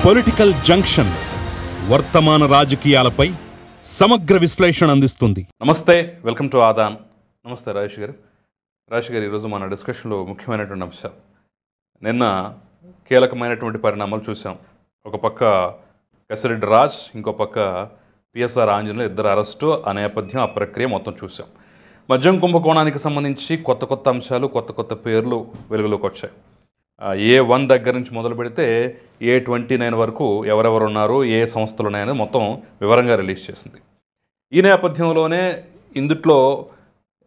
Political junction వర్తమాన రాజకీయాలపై సమగ్ర విశ్లేషణ అందిస్తుంది. నమస్తే, వెల్కమ్ టు ఆదాన్. నమస్తే రాజేష్ గారు. రాజేష్ గారు, ఈరోజు మన డిస్కషన్లో ముఖ్యమైనటువంటి అంశాలు. నిన్న కీలకమైనటువంటి పరిణామాలు చూసాం. ఒక పక్క కసిరెడ్డి రాజ్, ఇంకో పక్క పిఎస్ఆర్ ఆంజనేయులు ఇద్దరు అరెస్టు, ఆ నేపథ్యం, ఆ ప్రక్రియ మొత్తం చూసాం. మద్యం కుంభకోణానికి సంబంధించి కొత్త అంశాలు, కొత్త పేర్లు వెలుగులోకి వచ్చాయి. A1 దగ్గర నుంచి మొదలు పెడితే A29 వరకు ఎవరెవరు ఉన్నారు, ఏ సంస్థలు ఉన్నాయని మొత్తం వివరంగా రిలీజ్ చేసింది. ఈ నేపథ్యంలోనే ఇందుట్లో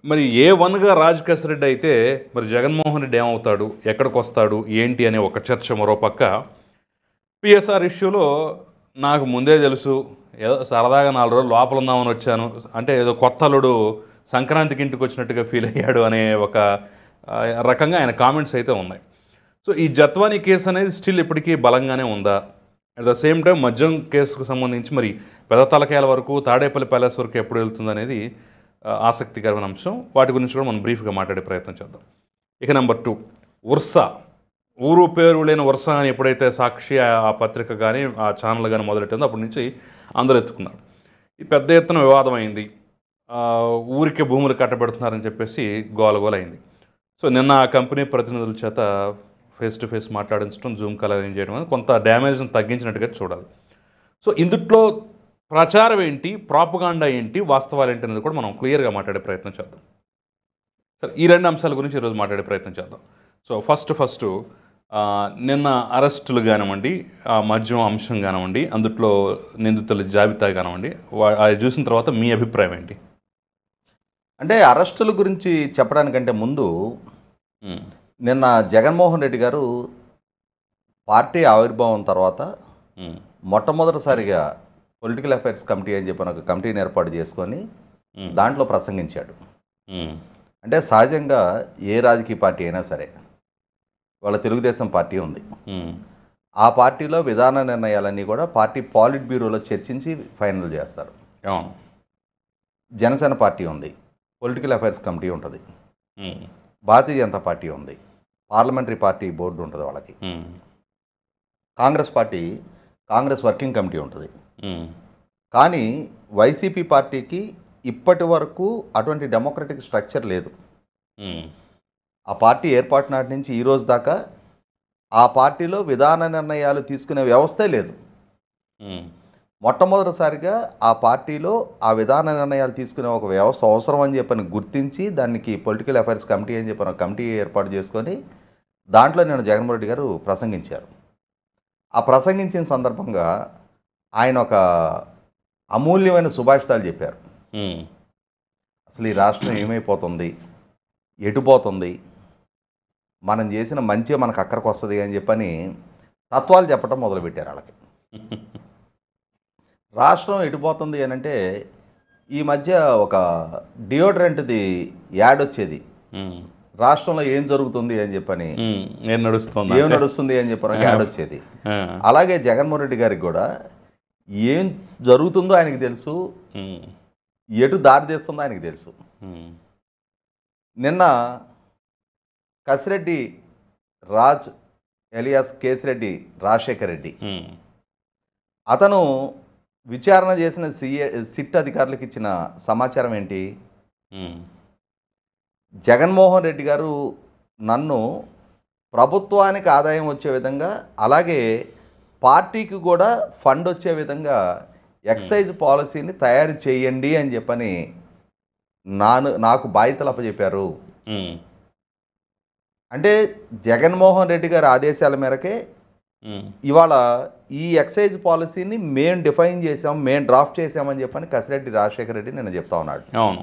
మరి A1గా రాజ్ కసిరెడ్డి అయితే మరి జగన్మోహన్ రెడ్డి ఏమవుతాడు, ఎక్కడికి వస్తాడు, ఏంటి అనే ఒక చర్చ. మరోపక్క పిఎస్ఆర్ ఇష్యూలో నాకు ముందే తెలుసు, ఏదో సరదాగా 4 రోజులు లోపల ఉందామని వచ్చాను, అంటే ఏదో కొత్త అల్లుడు సంక్రాంతికి ఇంటికి వచ్చినట్టుగా ఫీల్ అయ్యాడు అనే ఒక రకంగా ఆయన కామెంట్స్ అయితే ఉన్నాయి. సో ఈ జత్వానీ కేసు అనేది స్టిల్ ఇప్పటికీ బలంగానే ఉందా? అట్ ద సేమ్ టైం మద్యం కేసుకు సంబంధించి మరి పెద్ద తలకాయల వరకు, తాడేపల్లి ప్యాలెస్ వరకు ఎప్పుడు వెళ్తుంది అనేది ఆసక్తికరమైన అంశం. వాటి గురించి కూడా మనం బ్రీఫ్గా మాట్లాడే ప్రయత్నం చేద్దాం. ఇక నెంబర్ 2, ఉర్సా. ఊరు పేరు లేని ఉర్సా అని ఎప్పుడైతే సాక్షి ఆ పత్రిక కానీ ఆ ఛానల్ కానీ మొదలెట్టిందో అప్పటి నుంచి అందరూ ఎత్తుకున్నారు. ఈ పెద్ద ఎత్తున వివాదం అయింది. ఊరికే భూములు కట్టబెడుతున్నారని చెప్పేసి గోలగోల అయింది. సో నిన్న ఆ కంపెనీ ప్రతినిధుల చేత ఫేస్ టు ఫేస్ మాట్లాడించడం, జూమ్ కాల్ అరేంజ్ చేయడం అనేది కొంత డ్యామేజ్ని తగ్గించినట్టుగా చూడాలి. సో ఇందుట్లో ప్రచారం ఏంటి, ప్రాపగాండా ఏంటి, వాస్తవాలు ఏంటి అనేది కూడా మనం క్లియర్గా మాట్లాడే ప్రయత్నం చేద్దాం. సరే, ఈ 2 అంశాల గురించి ఈరోజు మాట్లాడే ప్రయత్నం చేద్దాం. సో ఫస్ట్ నిన్న అరెస్టులు కానివ్వండి, మద్యం అంశం కానివ్వండి, అందుట్లో నిందితుల జాబితా కానివ్వండి, అది చూసిన తర్వాత మీ అభిప్రాయం ఏంటి? అంటే అరెస్టుల గురించి చెప్పడానికంటే ముందు నిన్న జగన్మోహన్ రెడ్డి గారు పార్టీ ఆవిర్భావం తర్వాత మొట్టమొదటిసారిగా పొలిటికల్ అఫైర్స్ కమిటీ అని చెప్పిన ఒక కమిటీని ఏర్పాటు చేసుకొని దాంట్లో ప్రసంగించాడు. అంటే సహజంగా ఏ రాజకీయ పార్టీ అయినా సరే, వాళ్ళ తెలుగుదేశం పార్టీ ఉంది, ఆ పార్టీలో విధాన నిర్ణయాలన్నీ కూడా పార్టీ పాలిట్ బ్యూరోలో చర్చించి ఫైనల్ చేస్తారు. జనసేన పార్టీ ఉంది, పొలిటికల్ అఫైర్స్ కమిటీ ఉంటుంది. భారతీయ జనతా పార్టీ ఉంది, పార్లమెంటరీ పార్టీ బోర్డు ఉంటుంది వాళ్ళకి. Congress party Congress working committee ఉంటుంది. కానీ వైసీపీ పార్టీకి ఇప్పటి వరకు అటువంటి డెమోక్రటిక్ స్ట్రక్చర్ లేదు. ఆ పార్టీ ఏర్పాటు నాటి నుంచి ఈ రోజు దాకా ఆ పార్టీలో విధాన నిర్ణయాలు తీసుకునే వ్యవస్థే లేదు. మొట్టమొదటిసారిగా ఆ పార్టీలో ఆ విధాన నిర్ణయాలు తీసుకునే ఒక వ్యవస్థ అవసరం అని చెప్పని గుర్తించి దానికి పొలిటికల్ అఫైర్స్ కమిటీ అని చెప్పిన కమిటీ ఏర్పాటు చేసుకొని దాంట్లో నేను జగన్మోహన్ రెడ్డి గారు ప్రసంగించారు. ఆ ప్రసంగించిన సందర్భంగా ఆయన ఒక అమూల్యమైన సుభాషితాలు చెప్పారు. అసలు ఈ రాష్ట్రం ఏమైపోతుంది, ఎటుపోతుంది, మనం చేసిన మంచి మనకు అక్కడికి వస్తుంది అని చెప్పని తత్వాలు చెప్పడం మొదలుపెట్టారు వాళ్ళకి. రాష్ట్రం ఎటుపోతుంది అని అంటే ఈ మధ్య ఒక డియోడ్రెంట్ది యాడ్ వచ్చేది, రాష్ట్రంలో ఏం జరుగుతుంది అని చెప్పని, ఏం నడుస్తుంది అని చెప్పని యాడ్ వచ్చేది. అలాగే జగన్మోహన్ రెడ్డి గారికి కూడా ఏం జరుగుతుందో ఆయనకి తెలుసు, ఎటు దారి తీస్తుందో ఆయనకి తెలుసు. నిన్న కసిరెడ్డి రాజ్ ఎలియాస్ కేసిరెడ్డి రాజశేఖర్ రెడ్డి, అతను విచారణ చేసిన సిట్ అధికారులకు ఇచ్చిన సమాచారం ఏంటి? జగన్మోహన్ రెడ్డి గారు నన్ను ప్రభుత్వానికి ఆదాయం వచ్చే విధంగా, అలాగే పార్టీకి కూడా ఫండ్ వచ్చే విధంగా ఎక్సైజ్ పాలసీని తయారు చేయండి అని చెప్పని నాకు బాధ్యతలు అప్పచెప్పారు. అంటే జగన్మోహన్ రెడ్డి గారి ఆదేశాల మేరకే ఇవాళ ఈ ఎక్సైజ్ పాలసీని మేము డిఫైన్ చేసాం, మేము డ్రాఫ్ట్ చేసామని చెప్పని కసిరెడ్డి రాజశేఖర రెడ్డి నేను చెప్తా ఉన్నాడు. అవును,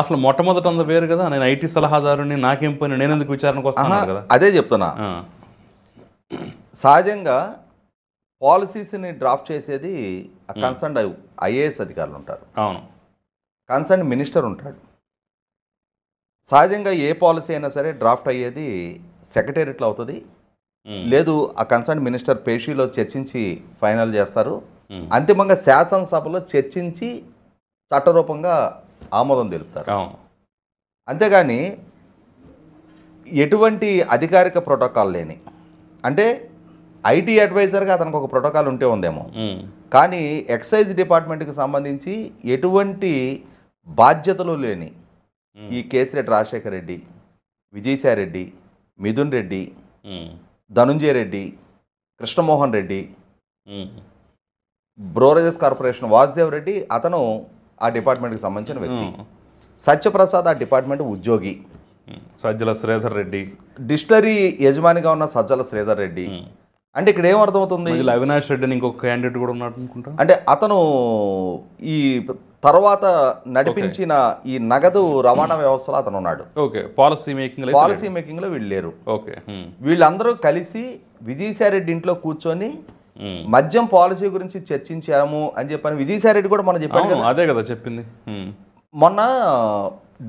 అసలు మొట్టమొదట అంత వేరు కదా, నేను ఐటీ సలహాదారుని, నాకేం పని, నేను ఎందుకు విచారణకు వస్తాను కదా. అదే చెప్తున్నా. సహజంగా పాలసీస్ని డ్రాఫ్ట్ చేసేది కన్సర్న్ ఐఏఎస్ అధికారులు ఉంటారు. అవును, కన్సర్న్ మినిస్టర్ ఉంటాడు. సహజంగా ఏ పాలసీ అయినా సరే డ్రాఫ్ట్ అయ్యేది సెక్రటేరియట్లో అవుతుంది, లేదు ఆ కన్సర్న్ మినిస్టర్ పేషీలో చర్చించి ఫైనల్ చేస్తారు. అంతిమంగా శాసనసభలో చర్చించి చట్టరూపంగా ఆమోదం తెలుపుతారు. అంతేగాని ఎటువంటి అధికారిక ప్రోటోకాల్ లేని, అంటే ఐటీ అడ్వైజర్గా అతనికి ఒక ప్రోటోకాల్ ఉంటే ఉందేమో, కానీ ఎక్సైజ్ డిపార్ట్మెంట్కి సంబంధించి ఎటువంటి బాధ్యతలు లేని ఈ కేసిరెడ్డి రాజశేఖర్ రెడ్డి, విజయసాయి రెడ్డి, మిథున్ రెడ్డి, ధనుంజయ రెడ్డి, కృష్ణమోహన్ రెడ్డి, బ్రోరేజెస్ కార్పొరేషన్ వాసుదేవ్ రెడ్డి అతను ఆ డిపార్ట్మెంట్కి సంబంధించిన వ్యక్తి, సత్యప్రసాద్ ఆ డిపార్ట్మెంట్ ఉద్యోగి, సజ్జల శ్రీధర్ రెడ్డి డిస్టరీ యజమానిగా ఉన్న సజ్జల శ్రీధర్ రెడ్డి. అంటే ఇక్కడ ఏం అర్థమవుతుంది, అవినాష్ రెడ్డి అని ఇంకొక క్యాండిడేట్ కూడా ఉన్నాడు అనుకుంటా. అంటే అతను ఈ తర్వాత నడిపించిన ఈ నగదు రవాణా వ్యవస్థలో అతను ఉన్నాడు. ఓకే, పాలసీ మేకింగ్ లో వీళ్ళు లేరు. ఓకే, వీళ్ళందరూ కలిసి విజయసాయి రెడ్డి ఇంట్లో కూర్చొని మద్యం పాలసీ గురించి చర్చించాము అని చెప్పని విజయసాయి రెడ్డి కూడా మనం చెప్పాడు కదా. అదే కదా చెప్పింది. మొన్న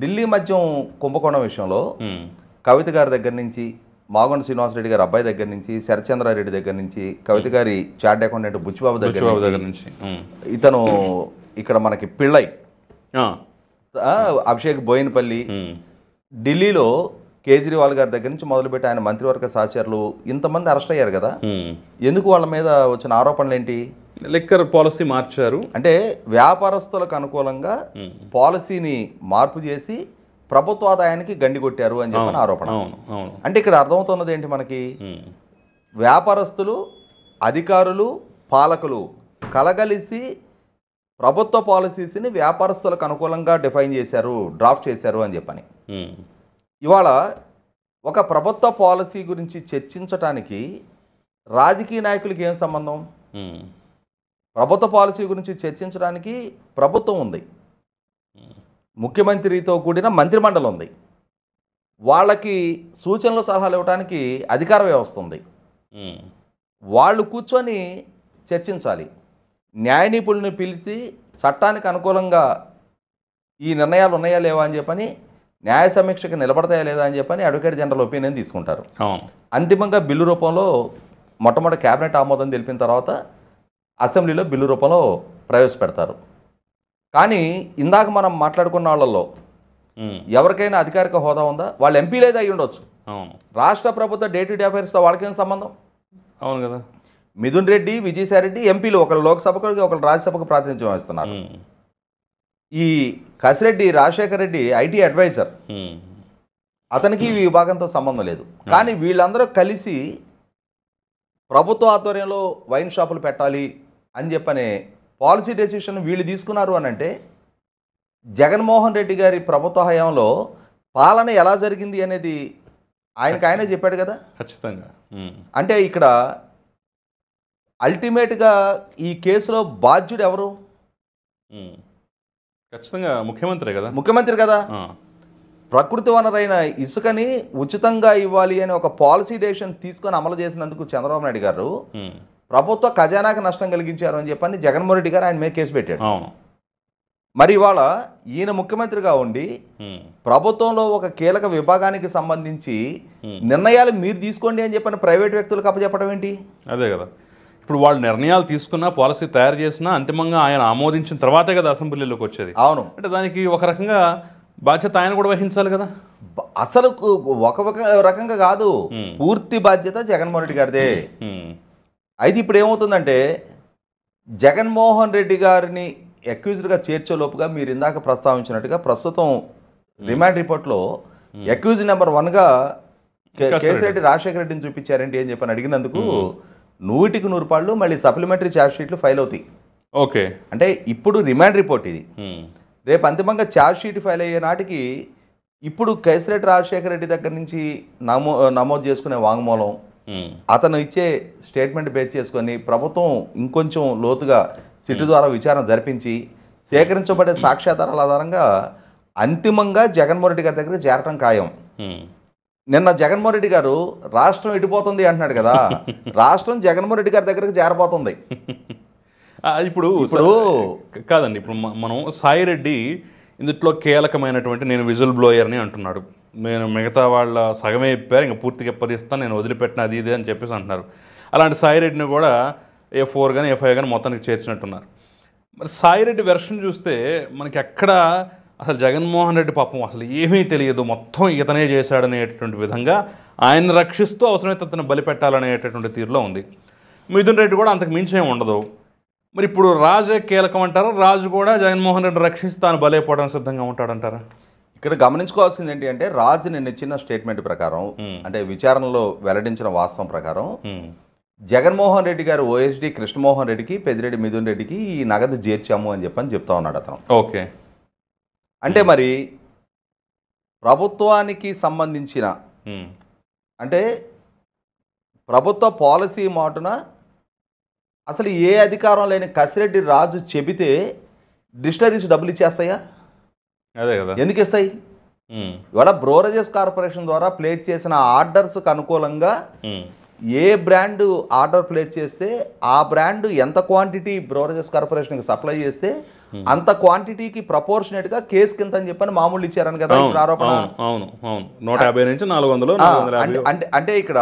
ఢిల్లీ మద్యం కుంభకోణం విషయంలో కవిత గారి దగ్గర నుంచి, మాగొండ శ్రీనివాసరెడ్డి గారి అబ్బాయి దగ్గర నుంచి, శరచంద్రారెడ్డి దగ్గర నుంచి, కవిత గారి చార్ట్ అకౌంటెంట్ బుచ్చిబాబు దగ్గర నుంచి, ఇతను ఇక్కడ మనకి పిళ్ళై, అభిషేక్ బోయినపల్లి, ఢిల్లీలో కేజ్రీవాల్ గారి దగ్గర నుంచి మొదలుపెట్టి ఆయన మంత్రివర్గ సహచరులు ఇంతమంది అరెస్ట్ అయ్యారు కదా. ఎందుకు వాళ్ళ మీద వచ్చిన ఆరోపణలు ఏంటి? లిక్కర్ పాలసీ మార్చారు అంటే వ్యాపారస్తులకు అనుకూలంగా పాలసీని మార్పు చేసి ప్రభుత్వ ఆదాయానికి గండి కొట్టారు అని చెప్పిన ఆరోపణ. అంటే ఇక్కడ అర్థమవుతున్నది ఏంటి మనకి, వ్యాపారస్తులు, అధికారులు, పాలకులు కలగలిసి ప్రభుత్వ పాలసీస్ని వ్యాపారస్తులకు అనుకూలంగా డిఫైన్ చేశారు, డ్రాఫ్ట్ చేశారు అని చెప్పని. ఇవాళ ఒక ప్రభుత్వ పాలసీ గురించి చర్చించటానికి రాజకీయ నాయకులకి ఏం సంబంధం? ప్రభుత్వ పాలసీ గురించి చర్చించడానికి ప్రభుత్వం ఉంది, ముఖ్యమంత్రితో కూడిన మంత్రిమండలి ఉంది, వాళ్ళకి సూచనలు సలహాలు ఇవ్వడానికి అధికార వ్యవస్థ ఉంది. వాళ్ళు కూర్చొని చర్చించాలి. న్యాయ నిపుణులను పిలిచి చట్టానికి అనుకూలంగా ఈ నిర్ణయాలు ఉన్నాయా లేవా అని చెప్పని, న్యాయ సమీక్షకు నిలబడతాయా లేదా అని చెప్పని అడ్వకేట్ జనరల్ ఒపీనియన్ తీసుకుంటారు. అంతిమంగా బిల్లు రూపంలో మొట్టమొదటి క్యాబినెట్ ఆమోదం తెలిపిన తర్వాత అసెంబ్లీలో బిల్లు రూపంలో ప్రవేశపెడతారు. కానీ ఇందాక మనం మాట్లాడుకున్న వాళ్ళల్లో ఎవరికైనా అధికారిక హోదా ఉందా? వాళ్ళు ఎంపీలేదా అయ్యి ఉండొచ్చు. రాష్ట్ర ప్రభుత్వ డే టు డే అఫైర్స్తో వాళ్ళకేం సంబంధం? అవును కదా. మిథున్ రెడ్డి, విజయసాయి రెడ్డి ఎంపీలు, ఒకళ్ళు లోక్సభకు, ఒకళ్ళు రాజ్యసభకు ప్రాతినిధ్యం వహిస్తున్నారు. ఈ కసిరెడ్డి రాజశేఖర్ రెడ్డి ఐటీ అడ్వైజర్, అతనికి ఈ విభాగంతో సంబంధం లేదు. కానీ వీళ్ళందరూ కలిసి ప్రభుత్వ ఆధ్వర్యంలో వైన్ షాపులు పెట్టాలి అని చెప్పనే పాలసీ డెసిషన్ వీళ్ళు తీసుకున్నారు అని అంటే, జగన్మోహన్ రెడ్డి గారి ప్రభుత్వ హయాంలో పాలన ఎలా జరిగింది అనేది ఆయనే చెప్పాడు కదా. ఖచ్చితంగా. అంటే ఇక్కడ అల్టిమేట్గా ఈ కేసులో బాధ్యుడు ఎవరు? ఖచ్చితంగా ముఖ్యమంత్రి కదా. ముఖ్యమంత్రి కదా. ప్రకృతి వనరైన ఇసుకని ఉచితంగా ఇవ్వాలి అని ఒక పాలసీ డెసిషన్ తీసుకొని అమలు చేసినందుకు చంద్రబాబు నాయుడు గారు ప్రభుత్వ ఖజానాకి నష్టం కలిగించారు అని చెప్పని జగన్మోహన్ రెడ్డి గారు ఆయన మీద కేసు పెట్టాడు. మరి ఇవాళ ఈయన ముఖ్యమంత్రిగా ఉండి ప్రభుత్వంలో ఒక కీలక విభాగానికి సంబంధించి నిర్ణయాలు మీరు తీసుకోండి అని చెప్పని ప్రైవేట్ వ్యక్తులకు అప్పచెప్పడం ఏంటి? అదే కదా. ఇప్పుడు వాళ్ళు నిర్ణయాలు తీసుకున్నా, పాలసీ తయారు చేసినా అంతిమంగా ఆయన ఆమోదించిన తర్వాతే కదా అసెంబ్లీలోకి వచ్చేది. అవును. అంటే దానికి ఒక రకంగా బాధ్యత ఆయన కూడా వహించాలి కదా. అసలు ఒక రకంగా కాదు, పూర్తి బాధ్యత జగన్మోహన్ రెడ్డి గారిదే. అయితే ఇప్పుడు ఏమవుతుందంటే, జగన్మోహన్ రెడ్డి గారిని అక్యూజ్డ్గా చేర్చేలోపుగా మీరు ఇందాక ప్రస్తావించినట్టుగా ప్రస్తుతం రిమాండ్ రిపోర్ట్లో అక్యూజ్ నెంబర్ 1గా కేసిరెడ్డి రాజశేఖర రెడ్డిని చూపించారండి అని చెప్పని అడిగినందుకు 100కి 100 రూపాయలు మళ్ళీ సప్లిమెంటరీ ఛార్జ్ షీట్లు ఫైల్ అవుతాయి. ఓకే. అంటే ఇప్పుడు రిమాండ్ రిపోర్ట్ ఇది. రేపు అంతిమంగా ఛార్జ్ షీట్ ఫైల్ అయ్యే నాటికి ఇప్పుడు కేసిరెడ్డి రాజశేఖర రెడ్డి దగ్గర నుంచి నమోదు చేసుకునే వాంగ్మూలం, అతను ఇచ్చే స్టేట్మెంట్ బేస్ చేసుకొని ప్రభుత్వం ఇంకొంచెం లోతుగా సిట్ ద్వారా విచారణ జరిపించి సేకరించబడే సాక్ష్యాధారాల ఆధారంగా అంతిమంగా జగన్మోహన్ రెడ్డి గారి దగ్గర చేరటం ఖాయం. నిన్న జగన్మోహన్ రెడ్డి గారు రాష్ట్రం ఎడిపోతుంది అంటున్నాడు కదా, రాష్ట్రం జగన్మోహన్ రెడ్డి గారి దగ్గరకు చేరబోతుంది. ఇప్పుడు కాదండి, ఇప్పుడు మనం సాయి రెడ్డి ఇందులో కీలకమైనటువంటి నేను విజిల్ బ్లోయర్ని అంటున్నాడు. నేను మిగతా వాళ్ళ సగమే చెప్పారు, ఇంకా పూర్తిగా ఎప్పదిస్తాను, నేను వదిలిపెట్టిన అది ఇది అని చెప్పేసి అంటున్నారు. అలాంటి సాయి రెడ్డిని కూడా A4 కానీ A5 కానీ మొత్తానికి చేర్చినట్టున్నారు. మరి సాయి రెడ్డి వెర్షన్ చూస్తే మనకి ఎక్కడ అసలు జగన్మోహన్ రెడ్డి పాపం అసలు ఏమీ తెలియదు, మొత్తం ఇతనే చేశాడనేటటువంటి విధంగా ఆయన రక్షిస్తూ అవసరమైతే అతను బలిపెట్టాలనేటటువంటి తీరులో ఉంది. మిథున్ రెడ్డి కూడా అంతకు మించి ఏమి ఉండదు. మరి ఇప్పుడు రాజే కీలకం అంటారా? రాజు కూడా జగన్మోహన్ రెడ్డి రక్షించి తాను బలైపోవడానికి సిద్ధంగా ఉంటాడంటారా? ఇక్కడ గమనించుకోవాల్సింది ఏంటి అంటే రాజు నిన్న ఇచ్చిన స్టేట్మెంట్ ప్రకారం, అంటే విచారణలో వెల్లడించిన వాస్తవం ప్రకారం, జగన్మోహన్ రెడ్డి గారు ఓఎస్డి కృష్ణమోహన్ రెడ్డికి, పెద్దిరెడ్డి మిథున్ రెడ్డికి ఈ నగదు చేర్చాము అని చెప్తా ఉన్నాడు అతను. ఓకే. అంటే మరి ప్రభుత్వానికి సంబంధించిన, అంటే ప్రభుత్వ పాలసీ మాటున అసలు ఏ అధికారం లేని కసిరెడ్డి రాజు చెబితే డిస్టరీస్ డబ్బులు ఇచ్చేస్తాయా? అదే కదా, ఎందుకు ఇస్తాయి? ఇవాళ బ్రోరేజెస్ కార్పొరేషన్ ద్వారా ప్లేస్ చేసిన ఆర్డర్స్కి అనుకూలంగా ఏ బ్రాండ్ ఆర్డర్ ప్లేస్ చేస్తే ఆ బ్రాండ్ ఎంత క్వాంటిటీ బ్రోరేజెస్ కార్పొరేషన్కి సప్లై చేస్తే అంత క్వాంటిటీకి ప్రపోర్షనేట్గా కేసు కింద అని చెప్పని మామూలు ఇచ్చారని కదా ఇప్పుడు ఆరోపణ. 150 నుంచి 400. అంటే ఇక్కడ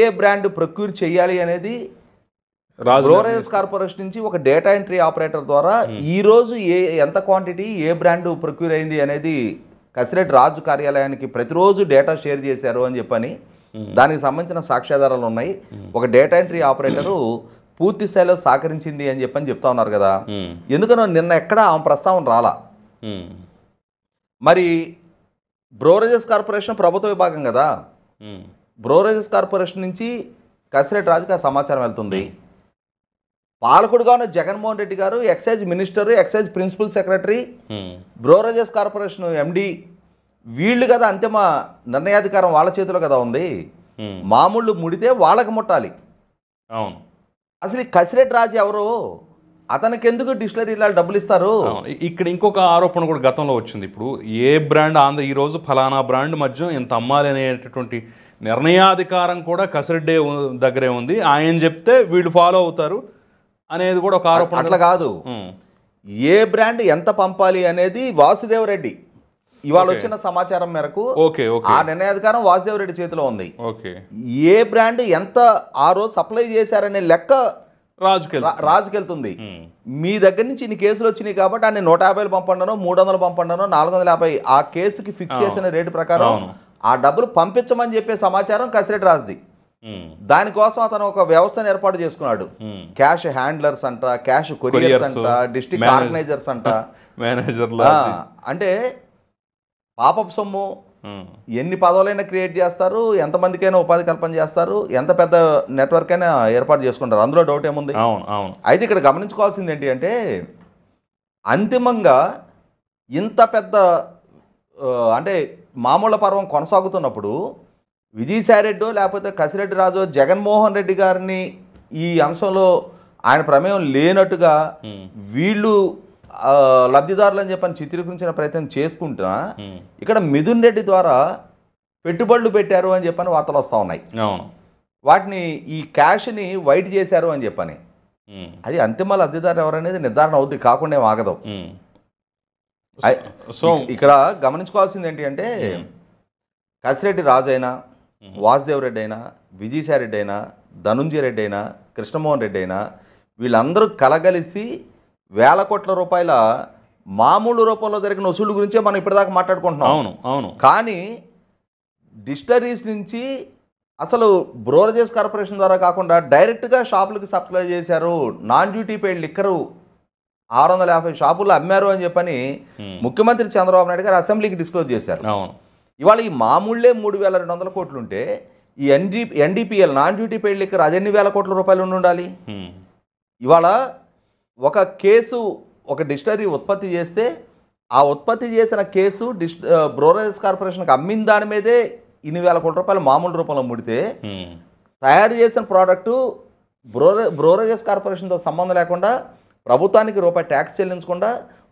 ఏ బ్రాండ్ ప్రొక్యూర్ చేయాలి అనేది బ్రోరేజెస్ కార్పొరేషన్ నుంచి ఒక డేటా ఎంట్రీ ఆపరేటర్ ద్వారా ఈ రోజు ఎంత క్వాంటిటీ ఏ బ్రాండ్ ప్రొక్యూర్ అయింది అనేది కసిరెడ్డి రాజు కార్యాలయానికి ప్రతిరోజు డేటా షేర్ చేశారు అని చెప్పని దానికి సంబంధించిన సాక్ష్యాధారాలు ఉన్నాయి. ఒక డేటా ఎంట్రీ ఆపరేటరు పూర్తి స్థాయిలో సహకరించింది అని చెప్పని చెప్తా ఉన్నారు కదా. ఎందుకనో నిన్న ఎక్కడ ఆమె ప్రస్తావన రాలా. మరి బ్రోరేజెస్ కార్పొరేషన్ ప్రభుత్వ విభాగం కదా, బ్రోరేజెస్ కార్పొరేషన్ నుంచి కసిరెడ్డి రాజుకి ఆ సమాచారం వెళ్తుంది. పాలకుడుగా ఉన్న జగన్మోహన్ రెడ్డి గారు excise minister, excise principal secretary, beverages corporation MD, వీళ్ళు కదా అంతిమ నిర్ణయాధికారం వాళ్ళ చేతిలో కదా ఉంది. మామూలు ముడితే వాళ్ళకి ముట్టాలి. అవును. అసలు ఈ కసిరెడ్డి రాజు ఎవరు? అతనికి ఎందుకు డిస్టిలరీలో డబ్బులు ఇస్తారు? ఇక్కడ ఇంకొక ఆరోపణ కూడా గతంలో వచ్చింది. ఇప్పుడు ఏ బ్రాండ్ ఈరోజు ఫలానా బ్రాండ్ మధ్య ఇంత అమ్మాలి అనేటటువంటి నిర్ణయాధికారం కూడా కసిరెడ్డి దగ్గరే ఉంది. ఆయన చెప్తే వీళ్ళు ఫాలో అవుతారు అనేది కూడా ఒక ఆరోపణ. అట్లా కాదు, ఏ బ్రాండ్ ఎంత పంపాలి అనేది వాసుదేవ్ రెడ్డి ఇవాళ వచ్చిన సమాచారం మేరకు ఆ నిర్ణయాధికారం వాసుదేవ్ రెడ్డి చేతిలో ఉంది. ఏ బ్రాండ్ ఎంత ఆ రోజు సప్లై చేశారనే లెక్క రాజుకెళ్తుంది. మీ దగ్గర నుంచి ఇన్ని కేసులు వచ్చినాయి కాబట్టి అన్ని 150 పంపండనో 300 పంపండనో 450 ఆ కేసుకి ఫిక్స్ చేసిన రేటు ప్రకారం ఆ డబ్బులు పంపించమని చెప్పే సమాచారం కసిరెడ్డి రాజుది. దానికోసం అతను ఒక వ్యవస్థను ఏర్పాటు చేసుకున్నాడు. క్యాష్ హ్యాండ్లర్స్ అంట, క్యాష్ కొరియర్స్ అంట, డిస్ట్రిక్ట్ ఆర్గనైజర్స్ అంట, అంటే పాపప్ సొమ్ము ఎన్ని పదవులైనా క్రియేట్ చేస్తారు, ఎంతమందికైనా ఉపాధి కల్పన చేస్తారు, ఎంత పెద్ద నెట్వర్క్ అయినా ఏర్పాటు చేసుకుంటారు, అందులో డౌట్ ఏముంది. అయితే ఇక్కడ గమనించుకోవాల్సింది ఏంటి అంటే అంతిమంగా ఇంత పెద్ద అంటే మామూలు పర్వం కొనసాగుతున్నప్పుడు విజయసాయిరెడ్డో లేకపోతే కసిరెడ్డి రాజు జగన్మోహన్ రెడ్డి గారిని ఈ అంశంలో ఆయన ప్రమేయం లేనట్టుగా వీళ్ళు లబ్ధిదారులు అని చెప్పని చిత్రీకరించిన ప్రయత్నం చేసుకుంటున్నా ఇక్కడ మిథున్ రెడ్డి ద్వారా పెట్టుబడులు పెట్టారు అని చెప్పని వార్తలు వస్తూ ఉన్నాయి. వాటిని ఈ క్యాష్ని వైట్ చేశారు అని చెప్పని అది అంతిమ లబ్ధిదారు ఎవరనేది నిర్ధారణ అవుద్ది, కాకుండా ఆగదు. సో ఇక్కడ గమనించుకోవాల్సింది ఏంటి అంటే కసిరెడ్డి రాజు అయినా, వాసుదేవ్ రెడ్డి అయినా, విజయసాయి రెడ్డి అయినా, ధనుంజయ రెడ్డి అయినా, కృష్ణమోహన్ రెడ్డి అయినా వీళ్ళందరూ కలగలిసి వేల కోట్ల రూపాయల మామూలు రూపంలో జరిగిన వసూలు గురించే మనం ఇప్పటిదాకా మాట్లాడుకుంటున్నాం. కానీ డిస్టరీస్ నుంచి అసలు బ్రోరేజెస్ కార్పొరేషన్ ద్వారా కాకుండా డైరెక్ట్గా షాపులకు సప్లై చేశారు, నాన్ డ్యూటీ పెయిడ్ లిక్కరు 650 షాపుల్లో అమ్మారు అని చెప్పని ముఖ్యమంత్రి చంద్రబాబు నాయుడు గారు అసెంబ్లీకి డిస్క్లోజ్ చేశారు. ఇవాళ ఈ మామూళ్ళే 3,200 కోట్లు ఉంటే ఈ NDPL non duty paid liquor అది ఎన్ని వేల కోట్ల రూపాయలు ఉండాలి? ఇవాళ ఒక కేసు ఒక డిస్టరీ ఉత్పత్తి చేస్తే ఆ ఉత్పత్తి చేసిన కేసు బ్రోరేజెస్ కార్పొరేషన్కి అమ్మిన దాని మీదే ఇన్ని వేల కోట్ల రూపాయలు మామూలు రూపంలో ముడితే తయారు చేసిన ప్రోడక్టు బ్రోరేజెస్ కార్పొరేషన్తో సంబంధం లేకుండా ప్రభుత్వానికి రూపాయి ట్యాక్స్ చెల్లించకుండా